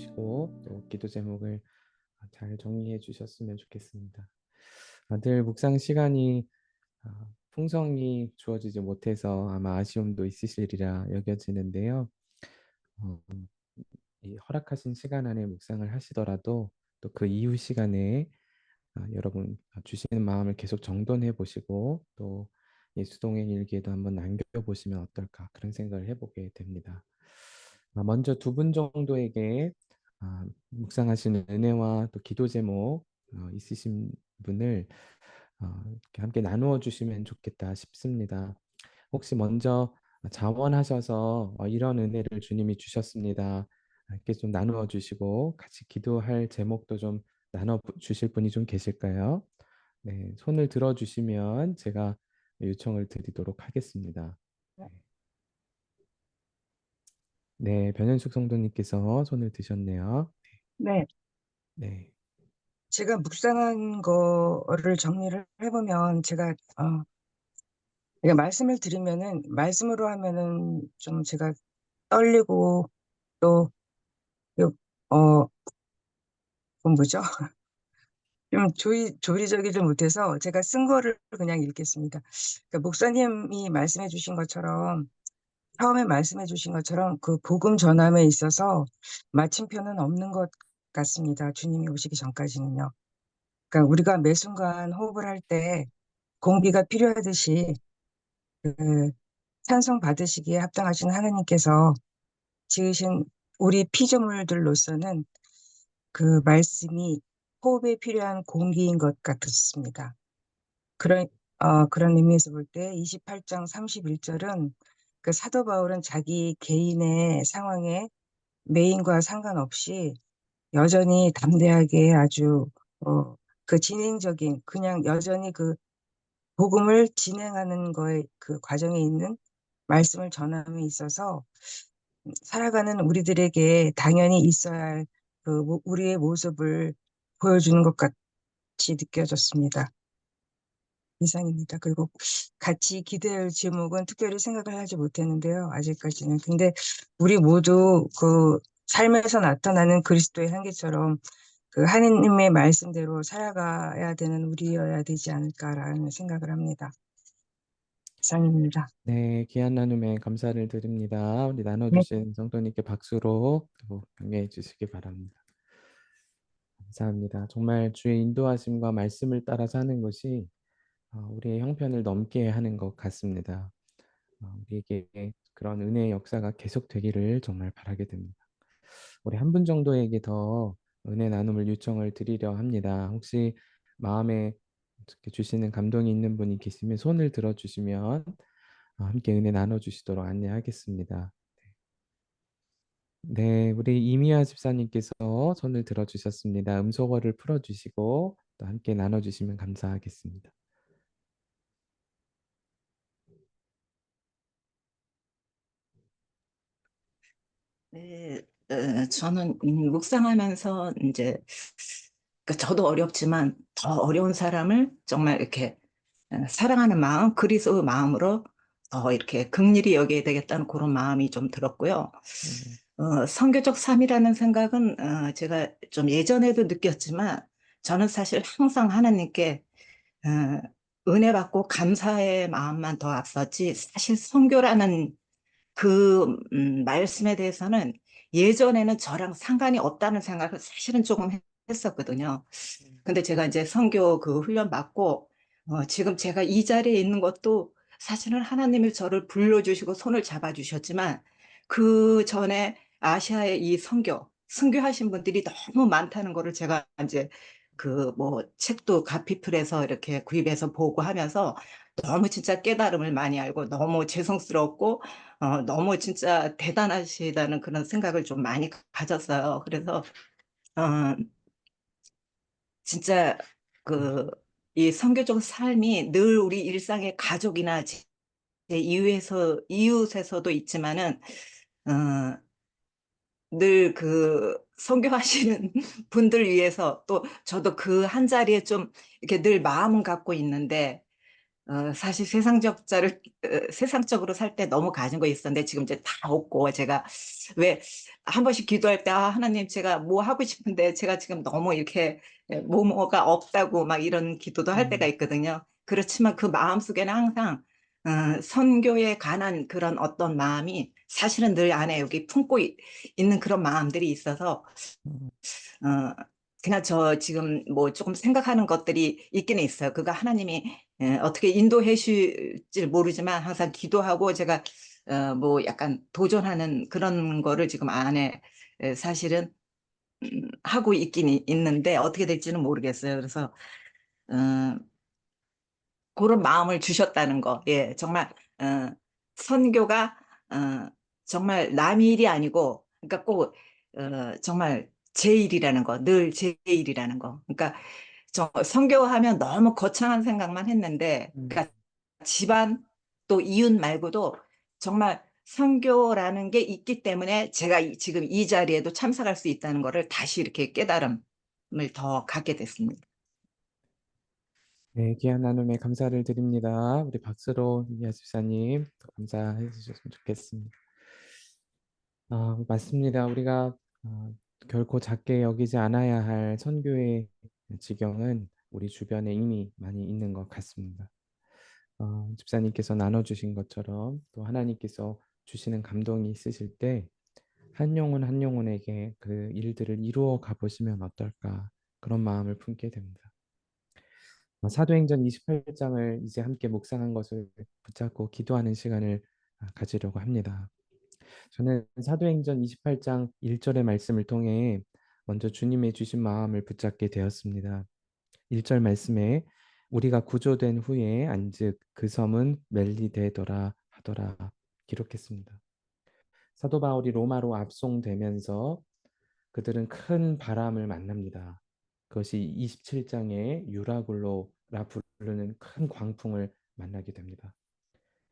주시고 또 기도 제목을 잘 정리해 주셨으면 좋겠습니다. 늘 묵상 시간이 풍성히 주어지지 못해서 아마 아쉬움도 있으시리라 여겨지는데요. 어, 이 허락하신 시간 안에 묵상을 하시더라도 또 그 이후 시간에 여러분 주시는 마음을 계속 정돈해 보시고 또 이 수동의 일기에도 한번 남겨보시면 어떨까 그런 생각을 해보게 됩니다. 먼저 두 분 정도에게 묵상하시는 은혜와 또 기도 제목 있으신 분을 이렇게 함께 나누어 주시면 좋겠다 싶습니다. 혹시 먼저 자원하셔서 이런 은혜를 주님이 주셨습니다. 이렇게 좀 나누어 주시고 같이 기도할 제목도 좀 나눠 주실 분이 좀 계실까요? 네, 손을 들어 주시면 제가 요청을 드리도록 하겠습니다. 네, 변현숙 성도님께서 손을 드셨네요. 네, 네, 제가 묵상한 거를 정리를 해보면 제가 그러니까 말씀을 드리면은 말씀으로 하면은 좀 제가 떨리고 또 그, 어, 그 뭐죠? 좀 조리적이지 못해서 제가 쓴 거를 그냥 읽겠습니다. 그러니까 목사님이 말씀해 주신 것처럼 처음에 말씀해 주신 것처럼 그 복음 전함에 있어서 마침표는 없는 것 같습니다. 주님이 오시기 전까지는요. 그러니까 우리가 매 순간 호흡을 할 때 공기가 필요하듯이 그 찬송 받으시기에 합당하신 하나님께서 지으신 우리 피조물들로서는 그 말씀이 호흡에 필요한 공기인 것 같습니다. 그런 의미에서 볼 때 28장 31절은 그 사도 바울은 자기 개인의 상황에 메인과 상관없이 여전히 담대하게 아주 그 진행적인 그냥 여전히 그 복음을 진행하는 거에 그 과정에 있는 말씀을 전함에 있어서 살아가는 우리들에게 당연히 있어야 할 그 우리의 모습을 보여주는 것 같이 느껴졌습니다. 이상입니다. 그리고 같이 기대할 제목은 특별히 생각을 하지 못했는데요. 아직까지는. 근데 우리 모두 그 삶에서 나타나는 그리스도의 한계처럼 그 하느님의 말씀대로 살아가야 되는 우리여야 되지 않을까라는 생각을 합니다. 이상입니다. 네, 귀한 나눔에 감사를 드립니다. 우리 네. 나눠주신 성도님께 박수로 또 격려해 주시기 바랍니다. 감사합니다. 정말 주의 인도하심과 말씀을 따라 사는 것이 우리의 형편을 넘게 하는 것 같습니다. 우리에게 그런 은혜의 역사가 계속되기를 정말 바라게 됩니다. 우리 한 분 정도에게 더 은혜 나눔을 요청을 드리려 합니다. 혹시 마음에 이렇게 주시는 감동이 있는 분이 계시면 손을 들어주시면 함께 은혜 나눠주시도록 안내하겠습니다. 네, 우리 이미아 집사님께서 손을 들어주셨습니다. 음소거를 풀어주시고 또 함께 나눠주시면 감사하겠습니다. 네, 저는 묵상하면서 이제 저도 어렵지만 더 어려운 사람을 정말 이렇게 사랑하는 마음, 그리스도의 마음으로 더 이렇게 긍휼히 여겨야 되겠다는 그런 마음이 좀 들었고요. 선교적 삶이라는 생각은 제가 좀 예전에도 느꼈지만 저는 사실 항상 하나님께 은혜 받고 감사의 마음만 더 앞섰지 사실 선교라는 그 말씀에 대해서는 예전에는 저랑 상관이 없다는 생각을 사실은 조금 했었거든요. 근데 제가 이제 선교 그 훈련 받고 지금 제가 이 자리에 있는 것도 사실은 하나님이 저를 불러주시고 손을 잡아주셨지만 그 전에 아시아의 이 선교하신 분들이 너무 많다는 거를 제가 이제 그 뭐 책도 가피플에서 이렇게 구입해서 보고 하면서 너무 진짜 깨달음을 많이 알고 너무 죄송스럽고 너무 진짜 대단하시다는 그런 생각을 좀 많이 가졌어요. 그래서 진짜 그 이 선교적 삶이 늘 우리 일상의 가족이나 제 이웃에서도 있지만은 늘 그 선교하시는 분들 위해서 또 저도 그 한 자리에 좀 이렇게 늘 마음은 갖고 있는데 사실 세상적으로 살 때 너무 가진 거 있었는데 지금 이제 다 없고, 제가 왜 한 번씩 기도할 때, 하나님, 제가 뭐 하고 싶은데 제가 지금 너무 이렇게 뭐가 없다고 막 이런 기도도 할 때가 있거든요. 그렇지만 그 마음속에는 항상 선교에 관한 그런 어떤 마음이 사실은 늘 안에 여기 품고 있는 그런 마음들이 있어서, 어, 그냥 저 지금 뭐 조금 생각하는 것들이 있기는 있어요. 그거 하나님이 어떻게 인도해 주실지 모르지만 항상 기도하고 제가 뭐 약간 도전하는 그런 거를 지금 안에 사실은 하고 있긴 있는데 어떻게 될지는 모르겠어요. 그래서 어, 그런 마음을 주셨다는 거. 예, 정말 선교가 정말 남의 일이 아니고, 그러니까 꼭 정말 제 일이라는 거, 늘 제 일이라는 거. 그러니까 선교하면 너무 거창한 생각만 했는데, 그러니까 집안 또 이웃 말고도 정말 선교라는 게 있기 때문에 제가 지금 이 자리에도 참석할 수 있다는 거를 다시 이렇게 깨달음을 더 갖게 됐습니다. 네, 귀한 나눔에 감사를 드립니다. 우리 박수로 이미아 집사님 감사해 주셨으면 좋겠습니다. 맞습니다. 우리가 결코 작게 여기지 않아야 할 선교의 지경은 우리 주변에 이미 많이 있는 것 같습니다. 집사님께서 나눠주신 것처럼 또 하나님께서 주시는 감동이 있으실 때 한 영혼 한 영혼에게 그 일들을 이루어 가보시면 어떨까, 그런 마음을 품게 됩니다. 사도행전 28장을 이제 함께 묵상한 것을 붙잡고 기도하는 시간을 가지려고 합니다. 저는 사도행전 28장 1절의 말씀을 통해 먼저 주님의 주신 마음을 붙잡게 되었습니다. 1절 말씀에 우리가 구조된 후에 안즉 그 섬은 멜리데더라 하더라 기록했습니다. 사도 바울이 로마로 압송되면서 그들은 큰 바람을 만납니다. 그것이 27장의 유라굴로라 부르는 큰 광풍을 만나게 됩니다.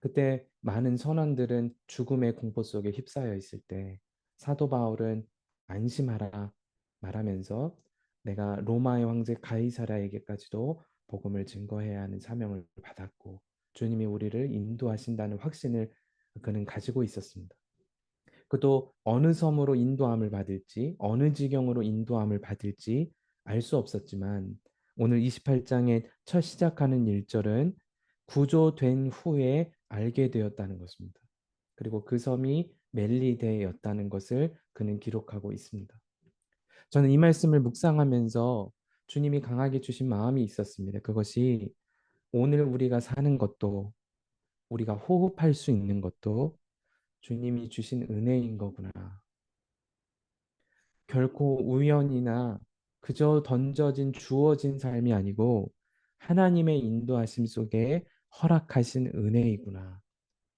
그때 많은 선원들은 죽음의 공포 속에 휩싸여 있을 때 사도 바울은 안심하라 말하면서 내가 로마의 황제 가이사라에게까지도 복음을 증거해야 하는 사명을 받았고 주님이 우리를 인도하신다는 확신을 그는 가지고 있었습니다. 그도 어느 섬으로 인도함을 받을지, 어느 지경으로 인도함을 받을지 알 수 없었지만 오늘 28장의 첫 시작하는 1절은 구조된 후에 알게 되었다는 것입니다. 그리고 그 섬이 멜리데였다는 것을 그는 기록하고 있습니다. 저는 이 말씀을 묵상하면서 주님이 강하게 주신 마음이 있었습니다. 그것이 오늘 우리가 사는 것도, 우리가 호흡할 수 있는 것도 주님이 주신 은혜인 거구나. 결코 우연이나 그저 던져진 주어진 삶이 아니고 하나님의 인도하심 속에 허락하신 은혜이구나.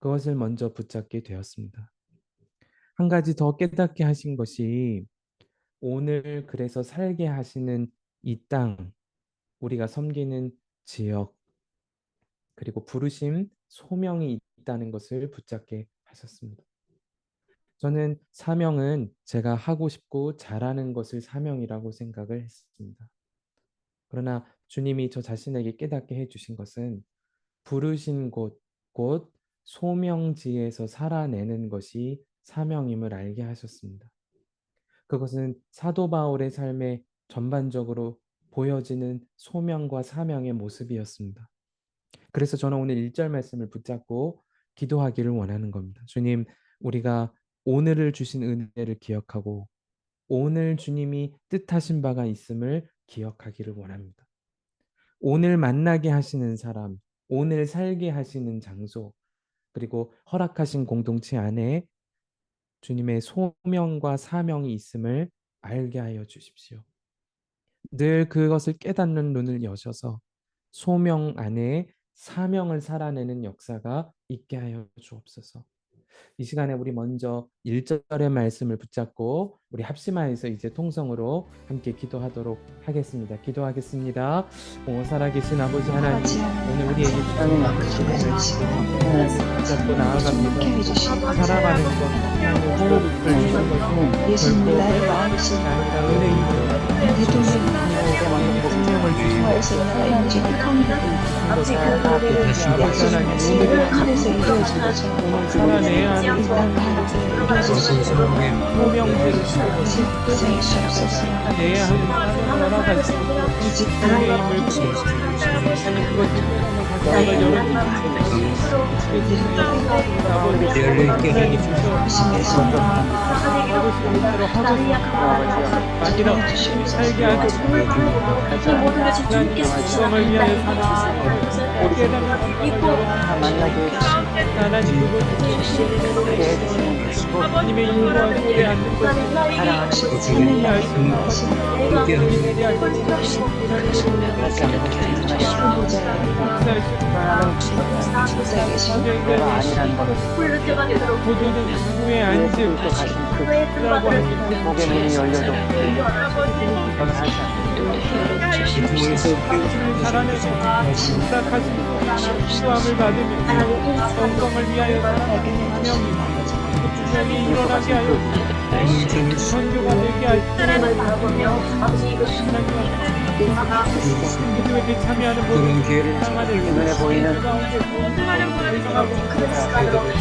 그것을 먼저 붙잡게 되었습니다. 한 가지 더 깨닫게 하신 것이 오늘 그래서 살게 하시는 이 땅, 우리가 섬기는 지역, 그리고 부르심, 소명이 있다는 것을 붙잡게 하셨습니다. 저는 사명은 제가 하고 싶고 잘하는 것을 사명이라고 생각을 했습니다. 그러나 주님이 저 자신에게 깨닫게 해주신 것은 부르신 곳, 곧 소명지에서 살아내는 것이 사명임을 알게 하셨습니다. 그것은 사도 바울의 삶에 전반적으로 보여지는 소명과 사명의 모습이었습니다. 그래서 저는 오늘 1절 말씀을 붙잡고 기도하기를 원하는 겁니다. 주님, 우리가 오늘을 주신 은혜를 기억하고 오늘 주님이 뜻하신 바가 있음을 기억하기를 원합니다. 오늘 만나게 하시는 사람, 오늘 살게 하시는 장소, 그리고 허락하신 공동체 안에 주님의 소명과 사명이 있음을 알게 하여 주십시오. 늘 그것을 깨닫는 눈을 여셔서 소명 안에 사명을 살아내는 역사가 있게 하여 주옵소서. 이 시간에 우리 먼저 1절의 말씀을 붙잡고 우리 합심하여서 이제 통성으로 함께 기도하도록 하겠습니다. 기도하겠습니다. 살아계신 아버지 하나님, 오늘 우리에게 주신 말씀을 붙잡고 나아갑니다. 살아가는 것, 호흡을 주는 것은 예수님 결코 나의 마음이신 아니라 은혜입니다. 제일 먼저 생명을 주시고 아버지 그 노래를 아버지 하나님 오늘은 오늘 살아내야 하는 소명제를 내야 하는 여러 가지 우리의 힘을 하나님 그것을 가정을 열어주시고 아버지 하나님 주셔 하고 싶은 대로 하고 싶은 아니라 살게 하시고 하나님 영광을 위하여 사는 깨달은 만나게 하나님 그것을 하나님의 인도와 소리 않는 것을 사랑하시고 내가 아니라는 것을 모두는 누구의 안식 가신 그 라고 하시는 목의 문이 열려도 그건 하지 않고 살아내고 시작하신 수함을 받으며 영광을 위하여 살아가는 사명이 분명히 일어나게 하여 선교가 되게 하시고 기도에 참여하는 모든 상황을 눈에 보이는 가운데 행동하고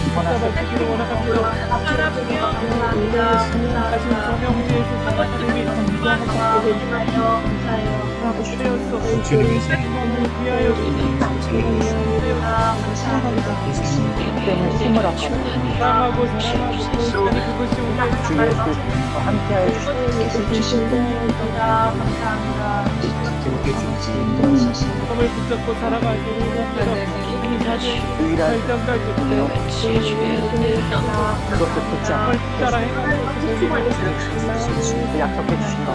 붙잡아주기를 원합니다. 하신 소명지에서 하나님이 하고 주되었어 주님을 위하여 때문에 힘을 얻고 사랑하고 그것이 우리의 주의 함께하여 주시고 꿈을 붙잡고 살아가기를 원해서 유일한 결정까지 그것도 듣지 않고 정말 따라 행하는 약속해 주신 것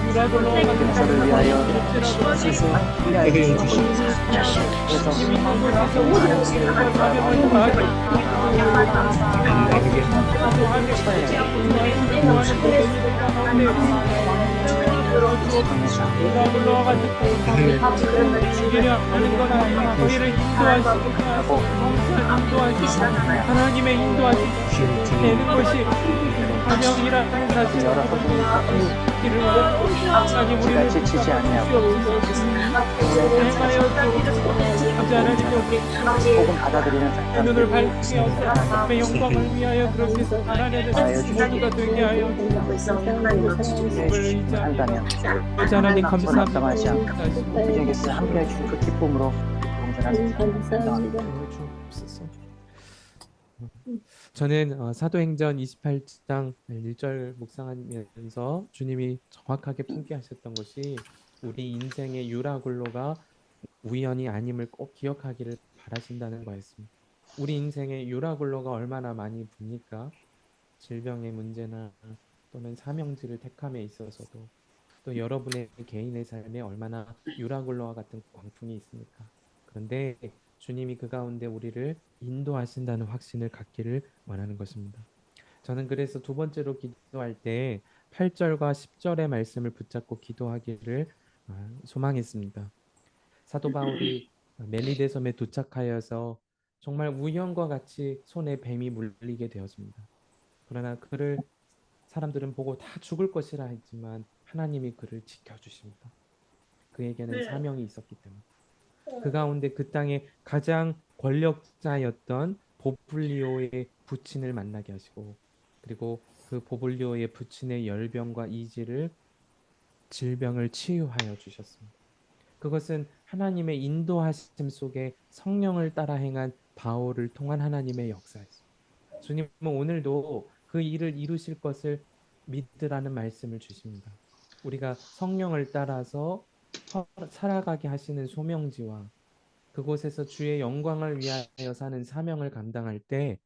유라굴로 저를 위하여 함께하여 주시고 그래서 하나님의 인도하시고 되는 것이 사명이라는 사실 길을 하나님 우리를 지치지 아니하고 행하여 복음 받아들이는 눈을 밝게 하여 하나님의 영광을 위하여 그렇게 살아내는 모두가 되게 하여 한다면 하나님 감사하지 않고 감사합니다. 우리에게서 함께해 주신 그 기쁨으로 공전하겠습니다. 저는 사도행전 28장 1절 묵상하면서 주님이 정확하게 품게하셨던 것이 우리 인생의 유라굴로가 우연이 아님을 꼭 기억하기를 바라신다는 거였습니다. 우리 인생의 유라굴로가 얼마나 많이 붑니까? 질병의 문제나 또는 사명지를 택함에 있어서도 또 여러분의 개인의 삶에 얼마나 유라굴로와 같은 광풍이 있습니까? 그런데 주님이 그 가운데 우리를 인도하신다는 확신을 갖기를 원하는 것입니다. 저는 그래서 두 번째로 기도할 때 8절과 10절의 말씀을 붙잡고 기도하기를 소망했습니다. 사도 바울이 멜리데 섬에 도착하여서 정말 우연과 같이 손에 뱀이 물리게 되었습니다. 그러나 그를 사람들은 보고 다 죽을 것이라 했지만 하나님이 그를 지켜주십니다. 그에게는 사명이 있었기 때문에. 그 가운데 그 땅의 가장 권력자였던 보블리오의 부친을 만나게 하시고 그리고 그 보블리오의 부친의 열병과 이지를 질병을 치유하여 주셨습니다. 그것은 하나님의 인도하심 속에 성령을 따라 행한 바울을 통한 하나님의 역사였습니다. 주님은 오늘도 그 일을 이루실 것을 믿으라는 말씀을 주십니다. 우리가 성령을 따라서 살아가게 하시는 소명지와 그곳에서 주의 영광을 위하여 사는 사명을 감당할 때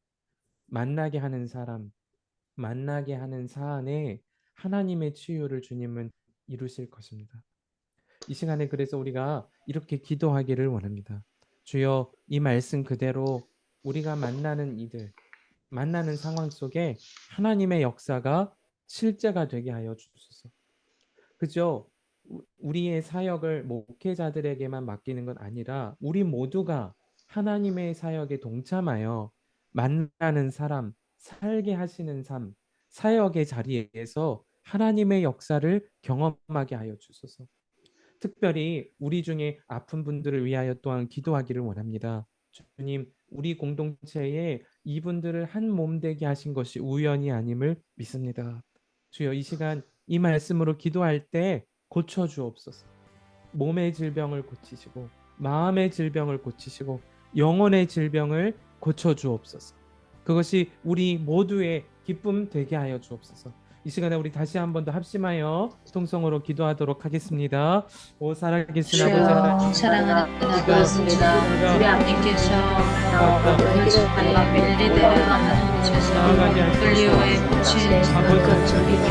만나게 하는 사람, 만나게 하는 사안에 하나님의 치유를 주님은 이루실 것입니다. 이 시간에 그래서 우리가 이렇게 기도하기를 원합니다. 주여, 이 말씀 그대로 우리가 만나는 이들, 만나는 상황 속에 하나님의 역사가 실제가 되게 하여 주소서. 그죠? 우리의 사역을 목회자들에게만 맡기는 건 아니라 우리 모두가 하나님의 사역에 동참하여 만나는 사람, 살게 하시는 삶, 사역의 자리에서 하나님의 역사를 경험하게 하여 주소서. 특별히 우리 중에 아픈 분들을 위하여 또한 기도하기를 원합니다. 주님, 우리 공동체에 이분들을 한 몸 되게 하신 것이 우연이 아님을 믿습니다. 주여, 이 시간 이 말씀으로 기도할 때 고쳐 주옵소서. 몸의 질병을 고치시고 마음의 질병을 고치시고 영혼의 질병을 고쳐 주옵소서. 그것이 우리 모두의 기쁨 되게 하여 주옵소서. 이 시간에 우리 다시 한 번 더 합심하여 통성으로 기도하도록 하겠습니다. 오 살아계신 아버지 하나님, 사랑하는 아버지, 우리 아버님께서 멜리데라는 곳에서 올리오에 꽂힌 병으로 인한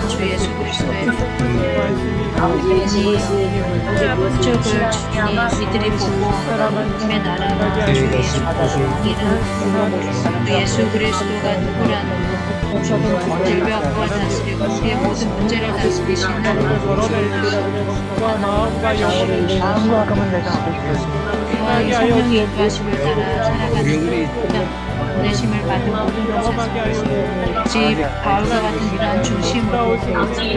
주 예수 그리스도의 목적을 주님 이들이 보고 하나님의 나라와 주 예수 그리스도를 예수 그리스도가 누구라는 질병과 다스리고 우리의 모든 문제를 다스리시는 성령의 인도하심을 따라 살아가는 내심을 받은 모든 것에서 집 바울과 같은 이러한 중심으로 같이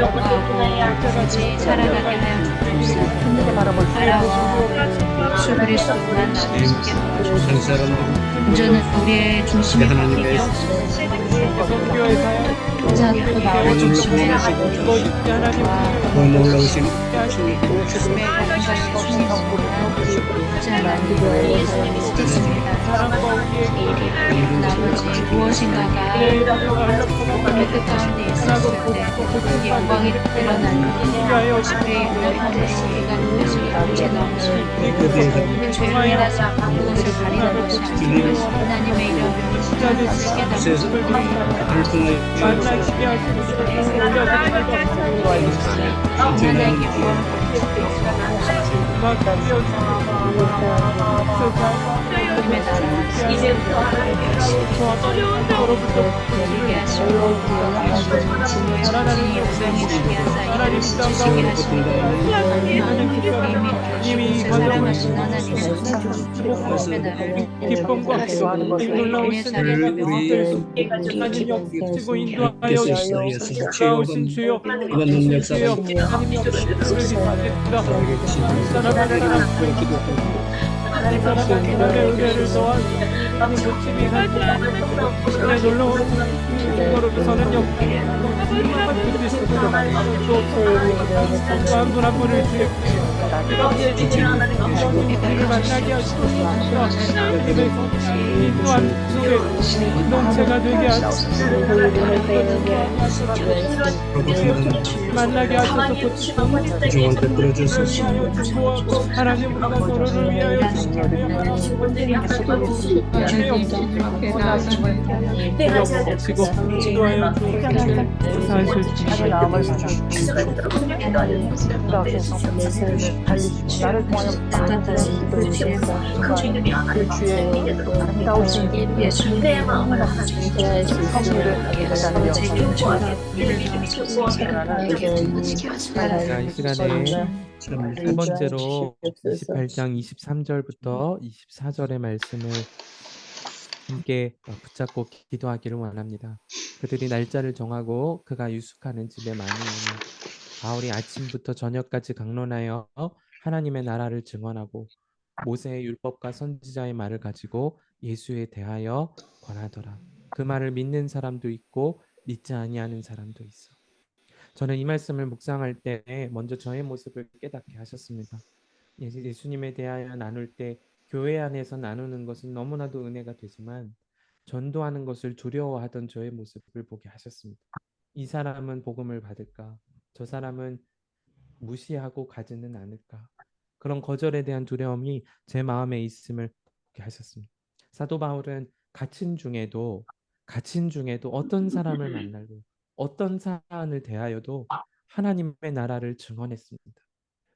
살아가게 하여 주옵소서. 따라와 예수 그리스도만 나를 믿게 하옵소서. 온전한 우리의 중심이 바뀌게 없소서. 자기도 마음의 중심에 놀라우신 가슴에 가슴 같은 중심으로 하지 않아도 예수님이 쓰셨습니다. 아버지 무엇인가가 우리 끝 가운데 있었을 때 영광이 일어나는 우리 모일 때 우리가 그것을 아버지 넘으시고 죄로 인해서 그것을 가리는 것이 아니고 하나님의 이름을 깨닫고 만나시게 하시고 하나님의 기쁨을 하나님의 나라가 이제부터 이루게 하시고 하나님의 영광이 되게 하사 지키게 하시고 이미 사랑하신 하나님의 하나님의 나라를 기쁨과 놀라우신 하나님 역시고 인도하여 주시옵소서. 주여 하나님 역시고 사랑하는 은혜를 더한 고침이 하나님 놀라운 거로서는 마음 한 분을 주여 만나게 하시고 또한 공동체가 되게 하시고 만나게 하셔서 고치고 하나님 우리가 서로를 위하여 고치고 기도하여 자, 이 시간에 세 번째로 28장 23절부터 24절의 말씀을 함께 붙잡고 기도하기를 원합니다. 그들이 날짜를 정하고 그가 유숙하는 집에 많이 오니 바울이 아침부터 저녁까지 강론하여 하나님의 나라를 증언하고 모세의 율법과 선지자의 말을 가지고 예수에 대하여 권하더라. 그 말을 믿는 사람도 있고 믿지 아니하는 사람도 있어. 저는 이 말씀을 묵상할 때 먼저 저의 모습을 깨닫게 하셨습니다. 예수님에 대하여 나눌 때 교회 안에서 나누는 것은 너무나도 은혜가 되지만 전도하는 것을 두려워하던 저의 모습을 보게 하셨습니다. 이 사람은 복음을 받을까? 저 사람은 무시하고 가지는 않을까? 그런 거절에 대한 두려움이 제 마음에 있음을 보게 하셨습니다. 사도 바울은 갇힌 중에도 어떤 사람을 만나고 어떤 사안을 대하여도 하나님의 나라를 증언했습니다.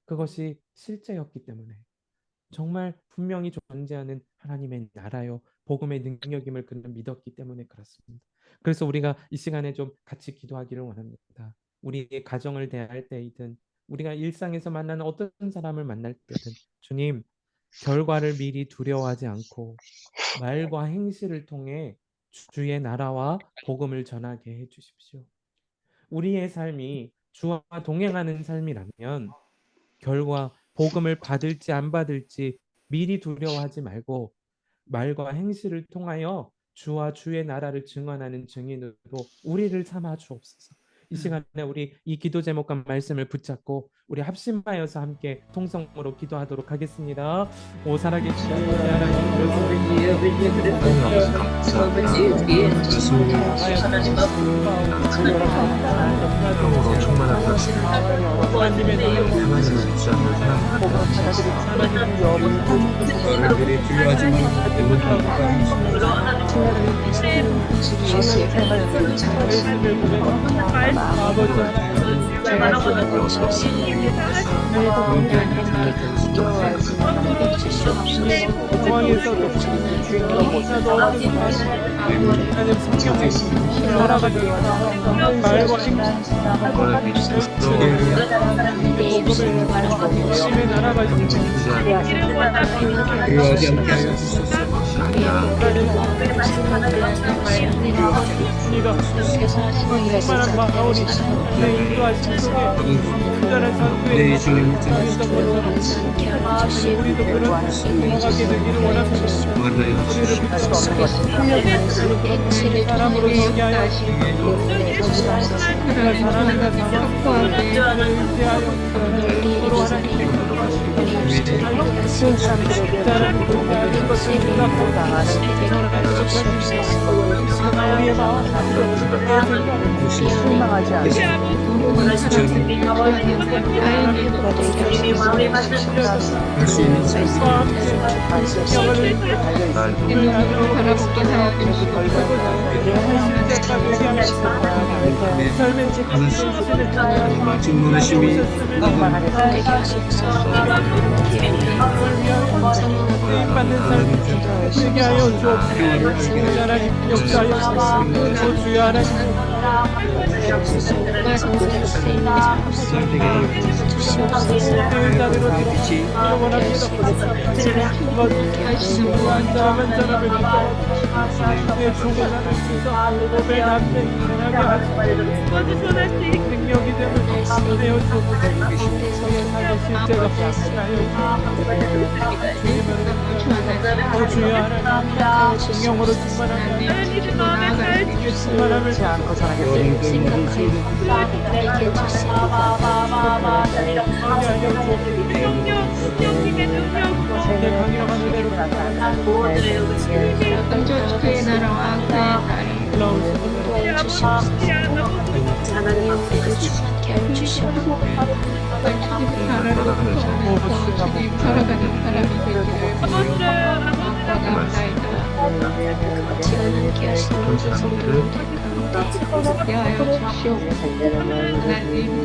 그것이 실제였기 때문에 정말 분명히 존재하는 하나님의 나라요 복음의 능력임을 그는 믿었기 때문에 그렇습니다. 그래서 우리가 이 시간에 좀 같이 기도하기를 원합니다. 우리의 가정을 대할 때이든 우리가 일상에서 만나는 어떤 사람을 만날 때든 주님, 결과를 미리 두려워하지 않고 말과 행실을 통해 주의 나라와 복음을 전하게 해주십시오. 우리의 삶이 주와 동행하는 삶이라면 결과 복음을 받을지 안 받을지 미리 두려워하지 말고 말과 행실을 통하여 주와 주의 나라를 증언하는 증인으로 우리를 삼아 주옵소서. 이 시간에 우리 이 기도 제목과 말씀을 붙잡고 우리 합심하여서 함께 통성으로 기도하도록 하겠습니다. 오 살아계신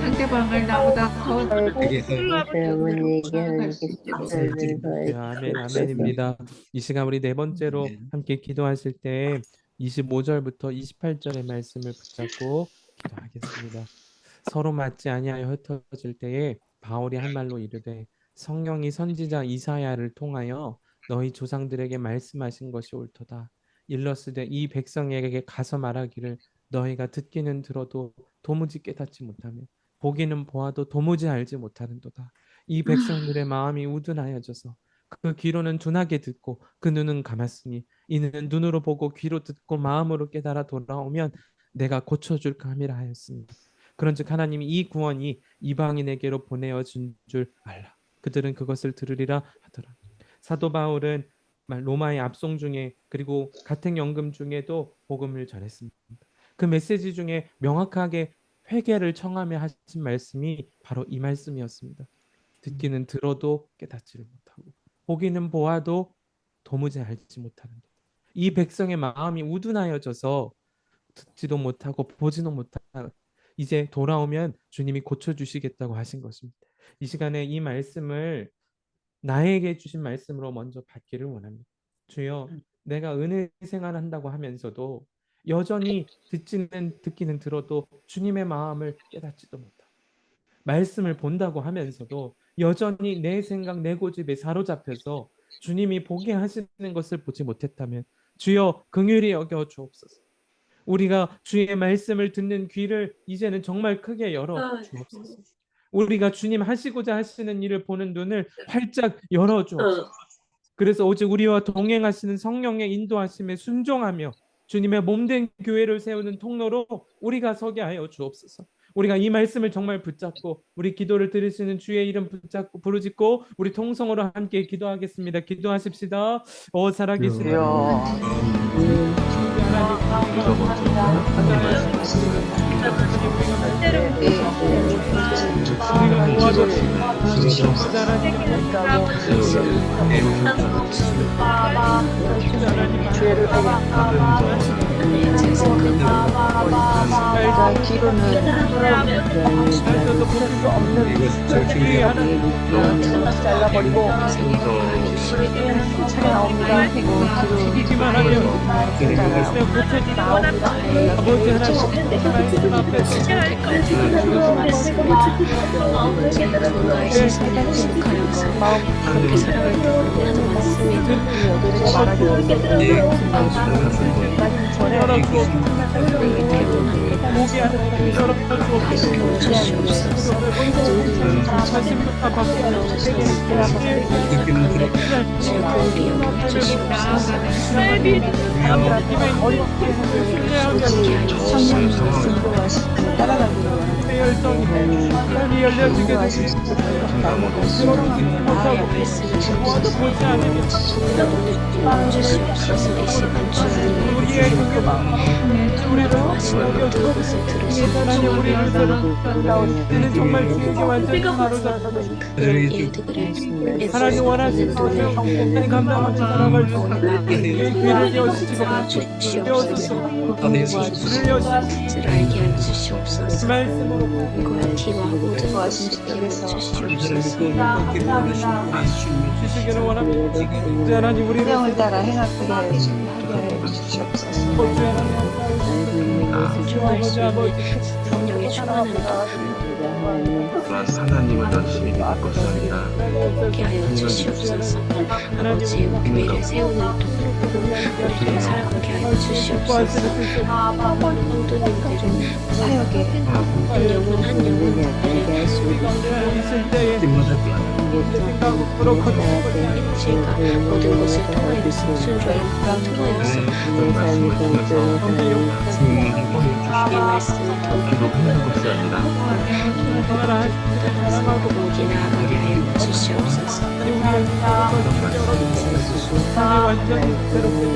상대방을 나보다 더 아멘, 아멘입니다. 이 시간 우리 네 번째로 함께 기도하실 때 25절부터 28절의 말씀을 붙잡고 기도하겠습니다. 서로 맞지 아니하여 흩어질 때에 바울이 한 말로 이르되 성령이 선지자 이사야를 통하여 너희 조상들에게 말씀하신 것이 옳도다. 일러스되 이 백성에게 가서 말하기를 너희가 듣기는 들어도 도무지 깨닫지 못하며 보기는 보아도 도무지 알지 못하는도다. 이 백성들의 마음이 우둔하여져서 그 귀로는 둔하게 듣고 그 눈은 감았으니 이는 눈으로 보고 귀로 듣고 마음으로 깨달아 돌아오면 내가 고쳐줄까 함이라 하였습니다. 그런즉 하나님이 이 구원이 이방인에게로 보내어진 줄 알라. 그들은 그것을 들으리라 하더라. 사도 바울은 로마의 압송 중에 그리고 가택연금 중에도 복음을 전했습니다. 그 메시지 중에 명확하게 회개를 청하며 하신 말씀이 바로 이 말씀이었습니다. 듣기는 들어도 깨닫지를 못하고 보기는 보아도 도무지 알지 못하는 이 백성의 마음이 우둔하여져서 듣지도 못하고 보지도 못하고 이제 돌아오면 주님이 고쳐주시겠다고 하신 것입니다. 이 시간에 이 말씀을 나에게 주신 말씀으로 먼저 받기를 원합니다. 주여, 내가 은혜 생활한다고 하면서도 여전히 듣기는 들어도 주님의 마음을 깨닫지도 못하고 말씀을 본다고 하면서도 여전히 내 생각, 내 고집에 사로잡혀서 주님이 보게 하시는 것을 보지 못했다면 주여 긍휼히 여겨 주옵소서. 우리가 주의 말씀을 듣는 귀를 이제는 정말 크게 열어 주옵소서. 우리가 주님 하시고자 하시는 일을 보는 눈을 활짝 열어 주옵소서. 그래서 오직 우리와 동행하시는 성령의 인도하심에 순종하며 주님의 몸된 교회를 세우는 통로로 우리가 서게 하여 주옵소서. 우리가 이 말씀을 정말 붙잡고 우리 기도를 들으시는 주의 이름 붙잡고 부르짖고 우리 통성으로 함께 기도하겠습니다. 기도하십시다. 살아계신 잘라버리고 차례 나옵니다. 기기만 하면 고쳐지 나옵니다. 아버지 하나님 말씀 앞에서 삶이 열려지게 우리의 우리는 정말 주님께 완전히 사로잡고 하나님 원하시는 것을 감당하며 살아갈 수 있는 귀를 여시고 주를 여시고 말씀으로 주시기를 원합니다. 하나님 우리를 성령을 따라 행하게 하여 주시옵소서. 성령의 충만함을 하나님을 열심히 믿었습니다. 함께 하여 주시옵소서. 아버지의 교회를 세우는 통로로 우리를 살아가게 하여 주시옵소서. 성도님들은 사역에 한 영혼 한 영혼을 있을 때에 제가 모든 것을 통하여 순종을 통하여서 이 말씀을 더욱이 나아가게 하여 주시옵소서. 사마리아 끝에서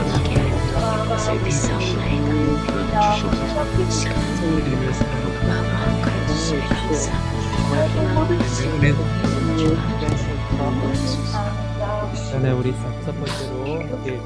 나가게 하여 것을 믿사옵나이다. 시간을 마음과 가르치심에 네, 우리 첫 번째로 함께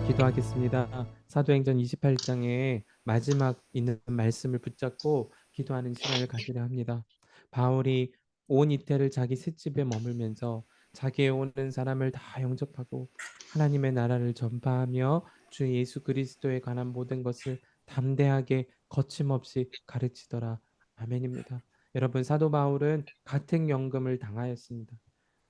기도하겠습니다. 사도행전 28장에 마지막 있는 말씀을 붙잡고 기도하는 시간을 가지려 합니다. 바울이 온 이태를 자기 셋집에 머물면서 자기의 오는 사람을 다 영접하고 하나님의 나라를 전파하며 주 예수 그리스도에 관한 모든 것을 담대하게 거침없이 가르치더라. 아멘입니다. 여러분, 사도 바울은 가택연금을 당하였습니다.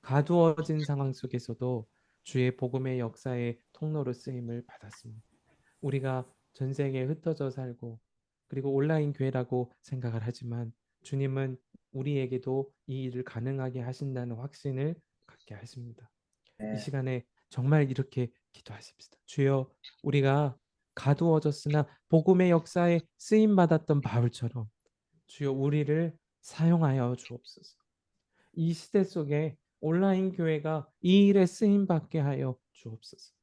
가두어진 상황 속에서도 주의 복음의 역사의 통로로 쓰임을 받았습니다. 우리가 전 세계에 흩어져 살고 그리고 온라인 교회라고 생각을 하지만 주님은 우리에게도 이 일을 가능하게 하신다는 확신을 갖게 하십니다. 이 시간에 정말 이렇게 기도하십시다. 주여, 우리가 가두어졌으나 복음의 역사에 쓰임받았던 바울처럼 주여 우리를 사용하여 주옵소서. 이 시대 속에 온라인 교회가 이 일에 쓰임받게 하여 주옵소서.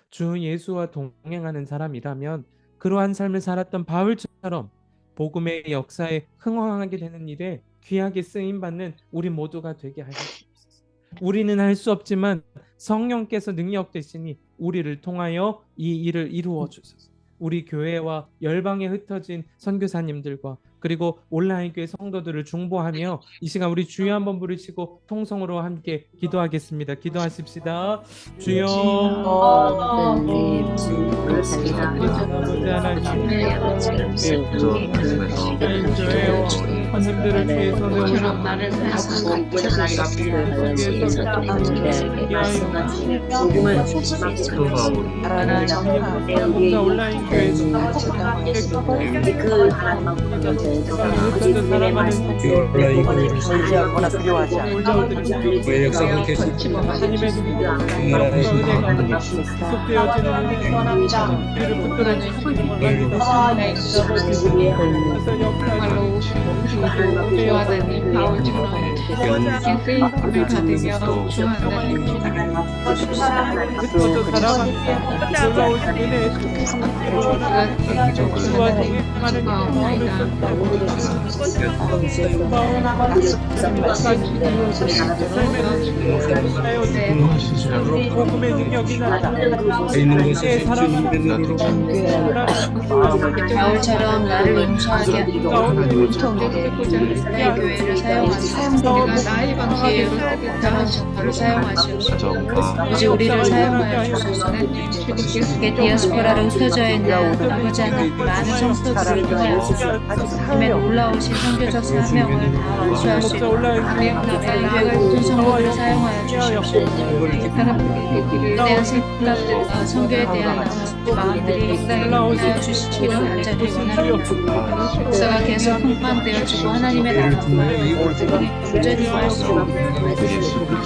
주 예수와 동행하는 사람이라면 그러한 삶을 살았던 바울처럼 복음의 역사에 흥황하게 되는 일에 귀하게 쓰임받는 우리 모두가 되게 하여 주옵소서. 우리는 할 수 없지만 성령께서 능력 되시니 우리를 통하여 이 일을 이루어 주소서. 우리 교회와 열방에 흩어진 선교사님들과 그리고 온라인 교회 성도들을 중보하며 이 시간 우리 주여 한번 부르시고 통성으로 함께 기도하겠습니다. 기도하십시다. 주여 하나님들을 주의 손에 올려 온라인 교회에서 왜 역사를 계속 하나님의 나라의 은혜가 지속되어지는 우리를 붙들어 주시기 원합니다. 그래서 역사를 주 하나님 바울처럼 예수의 힘을 받으며 주 하나님 흩어져 살아가는 놀라우신 은혜의 주와 동행하는 복음의 능력이 있는 것을 바울처럼 나를 용서하게 하고 통독했고자 내 교회를 사용하시고 우리가 나의 방식으로 다른 정보를 사용하시옵소서. 오직 우리를 사용하여 주소서. 이 디아스포라로 흩어져 있는 아버지 하나님 많은 성도들을 통하여 하나님의 놀라우신 선교적 사명을 다 완수할 수 있도록 나의 모든 성도들을 사용하여 주시옵소서. 위대한 생각들과 선교에 대한 마음들이 하여 주시기를 간절히 원합니다. 역사가 계속 풍만되어지고 하나님의 나라가 온전히 할 수 없는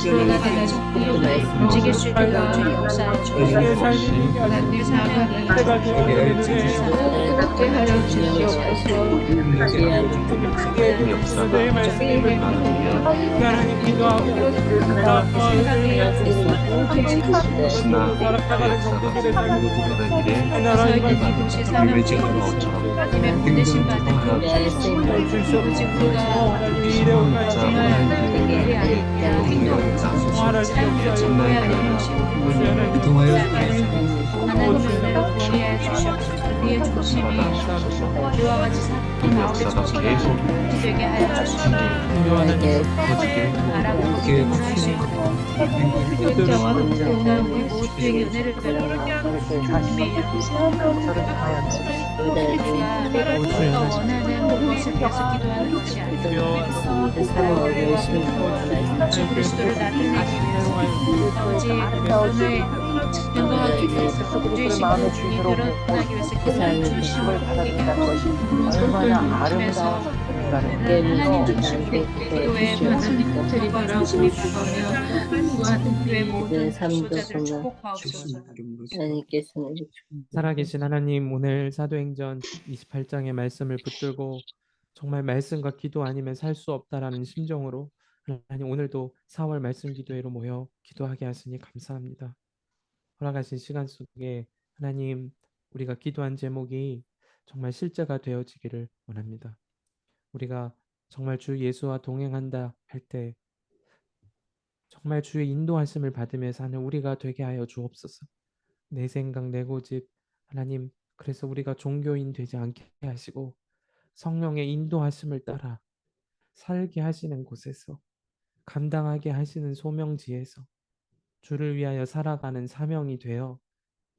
그러나 대가족 움직일 수 있도록 주님 역사해 주옵소서. 하나님의 사랑을 뜨겁게 하여 주옵소서. 내 말씀을 하나님 기도하고 살아가는 성도들의 삶을 나라의 이곳이 사명의 하나님의 보내신 바는 줄수 오직 우리가 미래오가 일이 아닙니다. 행동을 삶을 증거해야 되는 것이고 하나님의 은혜를 이해해 주시옵소서. 우리의 중심이 우리와 같이 사는 마음의 중심이 되게 하여 주시옵소서. 알아보고 기도할 수 있고 영화 오늘 우리 모두에게 은혜를 베풀어 주님의 내가 원하는 것을 위해서 기도하는 것이 아니라 주 그리스도를 나타내기 위해서 아버지 오늘 증거하기 위해서 우주의 신분을 드러나기 위해서 기도하는 주심을 얼마나 아름다운 하나님 중심의 기도에 하나님 드리바라 우리 부하며 무한 교회 모든 성도자들 축복하옵소서. 살아계신 하나님, 오늘 사도행전 28장의 말씀을 붙들고 정말 말씀과 기도 아니면 살 수 없다라는 심정으로 하나님 오늘도 4월 말씀 기도회로 모여 기도하게 하시니 감사합니다. 허락하신 시간 속에 하나님 우리가 기도한 제목이 정말 실제가 되어지기를 원합니다. 우리가 정말 주 예수와 동행한다 할 때 정말 주의 인도하심을 받으며 사는 우리가 되게 하여 주옵소서. 내 생각 내 고집 하나님, 그래서 우리가 종교인 되지 않게 하시고 성령의 인도하심을 따라 살게 하시는 곳에서 감당하게 하시는 소명지에서 주를 위하여 살아가는 사명이 되어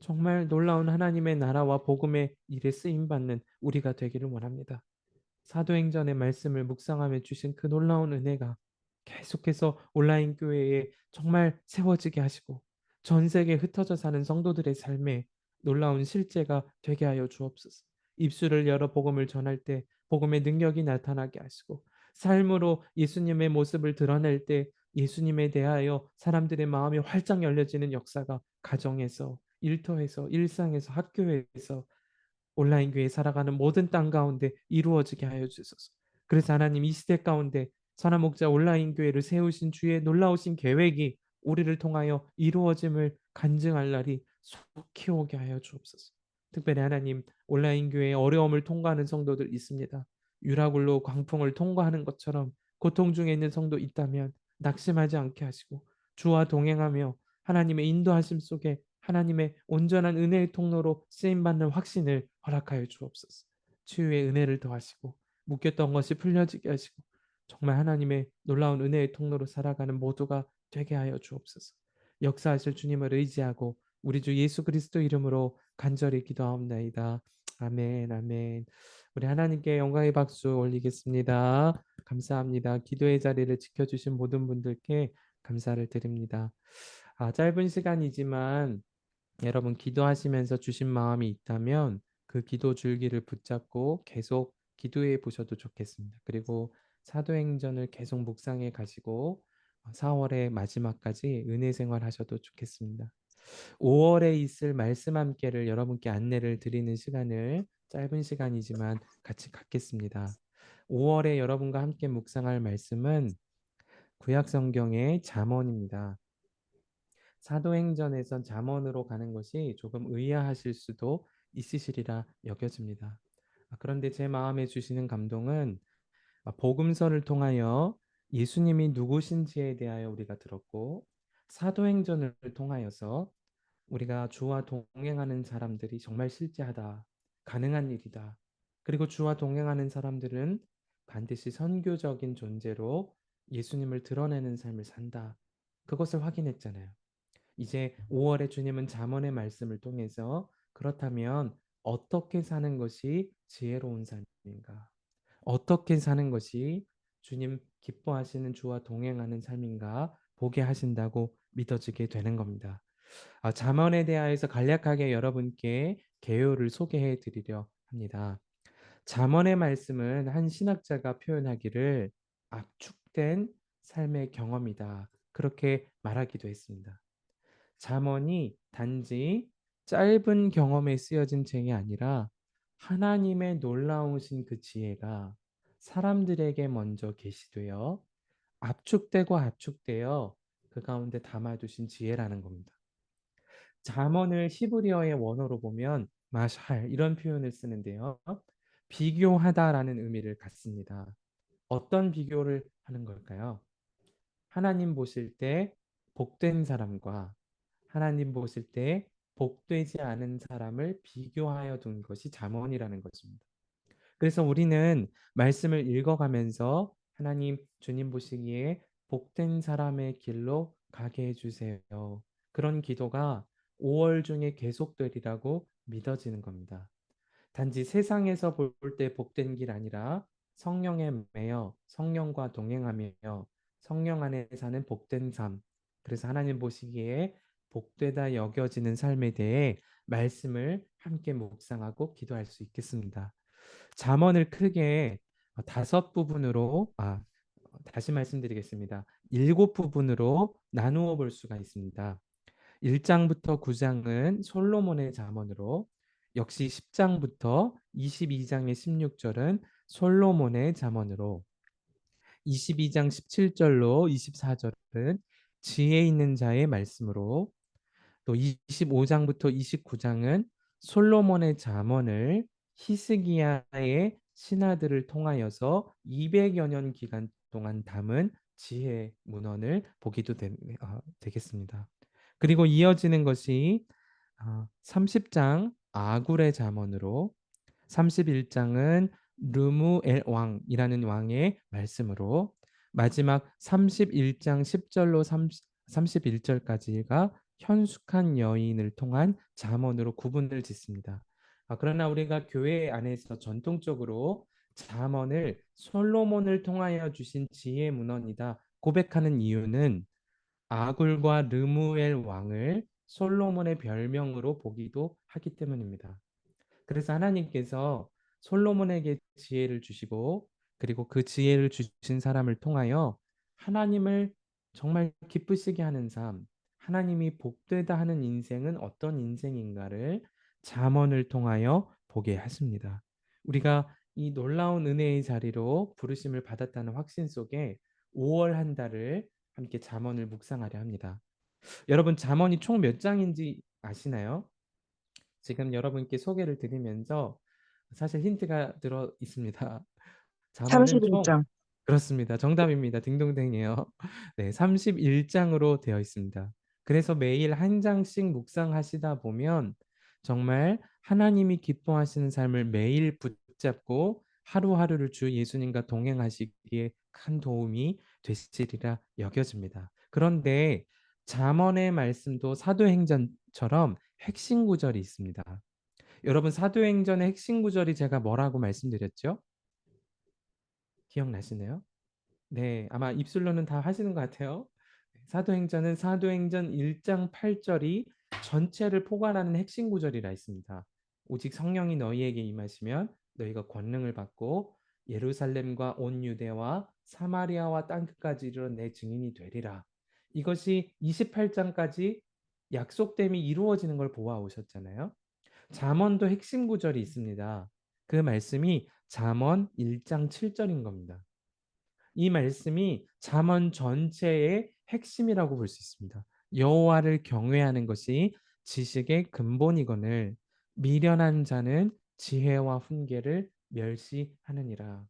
정말 놀라운 하나님의 나라와 복음의 일에 쓰임받는 우리가 되기를 원합니다. 사도행전의 말씀을 묵상하며 주신 그 놀라운 은혜가 계속해서 온라인 교회에 정말 세워지게 하시고 전 세계에 흩어져 사는 성도들의 삶에 놀라운 실제가 되게 하여 주옵소서. 입술을 열어 복음을 전할 때 복음의 능력이 나타나게 하시고 삶으로 예수님의 모습을 드러낼 때 예수님에 대하여 사람들의 마음이 활짝 열려지는 역사가 가정에서, 일터에서, 일상에서, 학교에서 온라인 교회에 살아가는 모든 땅 가운데 이루어지게 하여 주소서. 그래서 하나님 이 시대 가운데 선한목자 온라인 교회를 세우신 주의 놀라우신 계획이 우리를 통하여 이루어짐을 간증할 날이 속히 오게 하여 주옵소서. 특별히 하나님 온라인 교회의 어려움을 통과하는 성도들 있습니다. 유라굴로 광풍을 통과하는 것처럼 고통 중에 있는 성도 있다면 낙심하지 않게 하시고 주와 동행하며 하나님의 인도하심 속에 하나님의 온전한 은혜의 통로로 쓰임받는 확신을 허락하여 주옵소서. 치유의 은혜를 더하시고 묶였던 것이 풀려지게 하시고 정말 하나님의 놀라운 은혜의 통로로 살아가는 모두가 되게 하여 주옵소서. 역사하실 주님을 의지하고 우리 주 예수 그리스도 이름으로 간절히 기도하옵나이다. 아멘, 아멘. 우리 하나님께 영광의 박수 올리겠습니다. 감사합니다. 기도의 자리를 지켜주신 모든 분들께 감사를 드립니다. 짧은 시간이지만 여러분 기도하시면서 주신 마음이 있다면 그 기도 줄기를 붙잡고 계속 기도해 보셔도 좋겠습니다. 그리고 사도행전을 계속 묵상해 가시고 4월의 마지막까지 은혜 생활하셔도 좋겠습니다. 5월에 있을 말씀 함께를 여러분께 안내를 드리는 시간을 짧은 시간이지만 같이 갖겠습니다. 5월에 여러분과 함께 묵상할 말씀은 구약 성경의 잠언입니다. 사도행전에선 잠언으로 가는 것이 조금 의아하실 수도 있으시리라 여겨집니다. 그런데 제 마음에 주시는 감동은 복음서를 통하여 예수님이 누구신지에 대하여 우리가 들었고 사도행전을 통하여서 우리가 주와 동행하는 사람들이 정말 실제하다, 가능한 일이다. 그리고 주와 동행하는 사람들은 반드시 선교적인 존재로 예수님을 드러내는 삶을 산다. 그것을 확인했잖아요. 이제 5월에 주님은 잠언의 말씀을 통해서 그렇다면 어떻게 사는 것이 지혜로운 삶인가? 어떻게 사는 것이 주님 기뻐하시는 주와 동행하는 삶인가 보게 하신다고 믿어지게 되는 겁니다. 잠언에 대하여서 간략하게 여러분께 개요를 소개해 드리려 합니다. 잠언의 말씀은 한 신학자가 표현하기를 압축된 삶의 경험이다. 그렇게 말하기도 했습니다. 잠언이 단지 짧은 경험에 쓰여진 책이 아니라 하나님의 놀라우신 그 지혜가 사람들에게 먼저 계시되어 압축되어 그 가운데 담아두신 지혜라는 겁니다. 잠언을 히브리어의 원어로 보면 마샬 이런 표현을 쓰는데요. 비교하다라는 의미를 갖습니다. 어떤 비교를 하는 걸까요? 하나님 보실 때 복된 사람과 하나님 보실 때 복되지 않은 사람을 비교하여 둔 것이 잠언이라는 것입니다. 그래서 우리는 말씀을 읽어가면서 하나님 주님 보시기에 복된 사람의 길로 가게 해주세요. 그런 기도가 5월 중에 계속되리라고 믿어지는 겁니다. 단지 세상에서 볼 때 복된 길 아니라 성령에 매여 성령과 동행하며 성령 안에 사는 복된 삶. 그래서 하나님 보시기에 복되다 여겨지는 삶에 대해 말씀을 함께 묵상하고 기도할 수 있겠습니다. 잠언을 크게 5부분으로 다시 말씀드리겠습니다. 7부분으로 나누어 볼 수가 있습니다. 1장부터 9장은 솔로몬의 잠언으로 역시 10장부터 22장의 16절은 솔로몬의 잠언으로 22장 17절로 24절은 지혜 있는 자의 말씀으로 또 25장부터 29장은 솔로몬의 잠언을 히스기야의 신하들을 통하여서 200여 년 기간 동안 담은 지혜 문헌을 보기도 되겠습니다. 그리고 이어지는 것이 30장 아굴의 잠언으로 31장은 르무엘 왕이라는 왕의 말씀으로 마지막 31장 10절로 31절까지가 현숙한 여인을 통한 잠언으로 구분을 짓습니다. 그러나 우리가 교회 안에서 전통적으로 잠언을 솔로몬을 통하여 주신 지혜 문헌이다 고백하는 이유는 아굴과 르무엘 왕을 솔로몬의 별명으로 보기도 하기 때문입니다. 그래서 하나님께서 솔로몬에게 지혜를 주시고 그리고 그 지혜를 주신 사람을 통하여 하나님을 정말 기쁘시게 하는 삶, 하나님이 복되다 하는 인생은 어떤 인생인가를 잠언을 통하여 보게 하십니다. 우리가 이 놀라운 은혜의 자리로 부르심을 받았다는 확신 속에 5월 한 달을 함께 잠언을 묵상하려 합니다. 여러분 잠언이 총 몇 장인지 아시나요? 지금 여러분께 소개를 드리면서 사실 힌트가 들어 있습니다. 잠언은 총 31장. 그렇습니다. 정답입니다. 딩동댕이에요. 네, 31장으로 되어 있습니다. 그래서 매일 한 장씩 묵상하시다 보면 정말 하나님이 기뻐하시는 삶을 매일 붙잡고 하루하루를 주 예수님과 동행하시기에 큰 도움이 되시리라 여겨집니다. 그런데 잠언의 말씀도 사도행전처럼 핵심 구절이 있습니다. 여러분, 사도행전의 핵심 구절이 제가 뭐라고 말씀드렸죠? 기억나시나요? 네, 아마 입술로는 다 하시는 것 같아요. 사도행전은 사도행전 1장 8절이 전체를 포괄하는 핵심 구절이라 했습니다. 오직 성령이 너희에게 임하시면 너희가 권능을 받고 예루살렘과 온 유대와 사마리아와 땅끝까지 이르러 내 증인이 되리라. 이것이 28장까지 약속됨이 이루어지는 걸 보아오셨잖아요. 잠언도 핵심 구절이 있습니다. 그 말씀이 잠언 1장 7절인 겁니다. 이 말씀이 잠언 전체의 핵심이라고 볼 수 있습니다. 여호와를 경외하는 것이 지식의 근본이거늘 미련한 자는 지혜와 훈계를 멸시하느니라.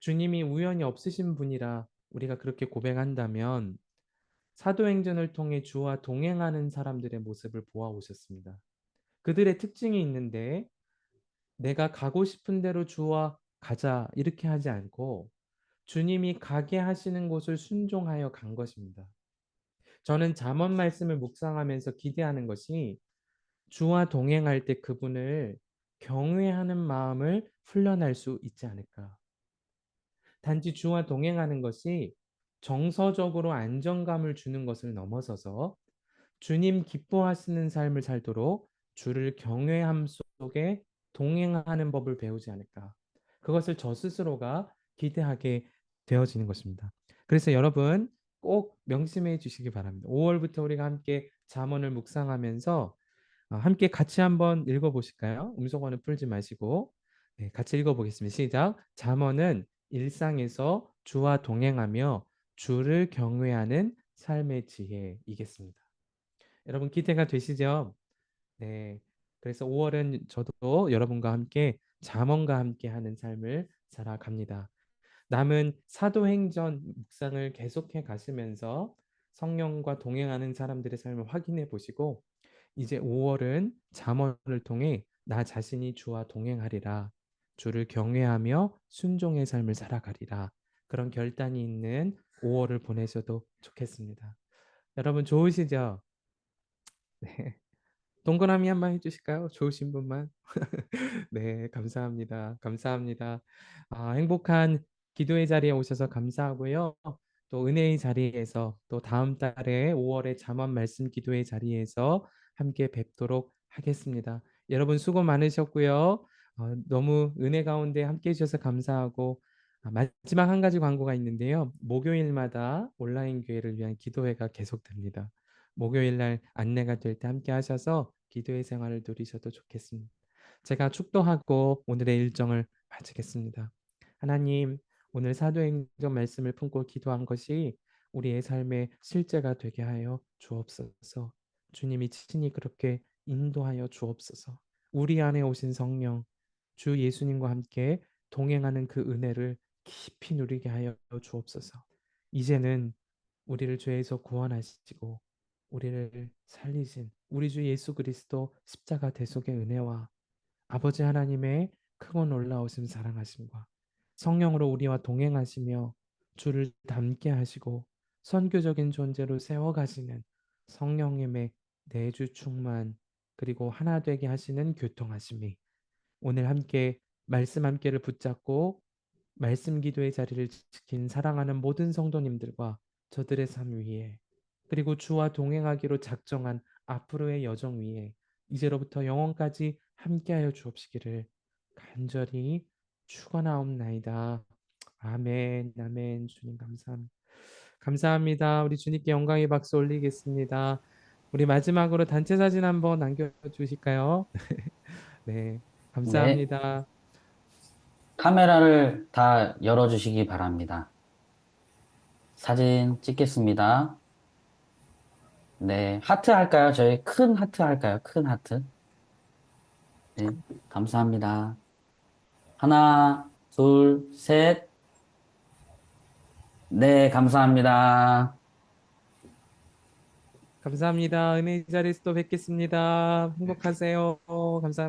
주님이 우연히 없으신 분이라 우리가 그렇게 고백한다면 사도행전을 통해 주와 동행하는 사람들의 모습을 보아오셨습니다. 그들의 특징이 있는데 내가 가고 싶은 대로 주와 가자 이렇게 하지 않고 주님이 가게 하시는 곳을 순종하여 간 것입니다. 저는 잠언 말씀을 묵상하면서 기대하는 것이 주와 동행할 때 그분을 경외하는 마음을 훈련할 수 있지 않을까. 단지 주와 동행하는 것이 정서적으로 안정감을 주는 것을 넘어서서 주님 기뻐하시는 삶을 살도록 주를 경외함 속에 동행하는 법을 배우지 않을까. 그것을 저 스스로가 기대하게 되어지는 것입니다. 그래서 여러분 꼭 명심해 주시기 바랍니다. 5월부터 우리가 함께 잠언을 묵상하면서 함께 같이 한번 읽어보실까요? 음소거는 풀지 마시고 네, 같이 읽어보겠습니다. 시작. 잠언은 일상에서 주와 동행하며 주를 경외하는 삶의 지혜이겠습니다. 여러분 기대가 되시죠? 네. 그래서 5월은 저도 여러분과 함께 잠언과 함께 하는 삶을 살아갑니다. 남은 사도행전 묵상을 계속해 가시면서 성령과 동행하는 사람들의 삶을 확인해 보시고 이제 5월은 잠언을 통해 나 자신이 주와 동행하리라. 주를 경외하며 순종의 삶을 살아가리라. 그런 결단이 있는 5월을 보내셔도 좋겠습니다. 여러분 좋으시죠? 네. 동그라미 한번 해주실까요? 좋으신 분만. 네, 감사합니다. 감사합니다. 행복한 기도의 자리에 오셔서 감사하고요. 또 은혜의 자리에서 또 다음 달에 5월에 잠언 말씀 기도의 자리에서 함께 뵙도록 하겠습니다. 여러분 수고 많으셨고요. 너무 은혜 가운데 함께 해주셔서 감사하고 마지막 한 가지 광고가 있는데요. 목요일마다 온라인 교회를 위한 기도회가 계속됩니다. 목요일 날 안내가 될 때 함께 하셔서 기도의 생활을 누리셔도 좋겠습니다. 제가 축도하고 오늘의 일정을 마치겠습니다. 하나님, 오늘 사도행전 말씀을 품고 기도한 것이 우리의 삶의 실제가 되게 하여 주옵소서. 주님이 친히 그렇게 인도하여 주옵소서. 우리 안에 오신 성령, 주 예수님과 함께 동행하는 그 은혜를 깊이 누리게 하여 주옵소서. 이제는 우리를 죄에서 구원하시고 우리를 살리신 우리 주 예수 그리스도 십자가 대속의 은혜와 아버지 하나님의 크고 놀라우신 사랑하심과 성령으로 우리와 동행하시며 주를 닮게 하시고 선교적인 존재로 세워가시는 성령님의 내주 충만 그리고 하나 되게 하시는 교통하심이 오늘 함께 말씀 함께를 붙잡고 말씀 기도의 자리를 지킨 사랑하는 모든 성도님들과 저들의 삶 위에 그리고 주와 동행하기로 작정한 앞으로의 여정 위에 이제로부터 영원까지 함께하여 주옵시기를 간절히 축원하옵나이다. 아멘, 아멘. 주님 감사합니다. 감사합니다. 우리 주님께 영광의 박수 올리겠습니다. 우리 마지막으로 단체 사진 한번 남겨주실까요? 네, 감사합니다. 카메라를 다 열어주시기 바랍니다. 사진 찍겠습니다. 네, 하트 할까요? 저희 큰 하트 할까요? 큰 하트. 네, 감사합니다. 하나, 둘, 셋. 네, 감사합니다. 감사합니다. 은혜의 자리에서 또 뵙겠습니다. 행복하세요. 감사합니다.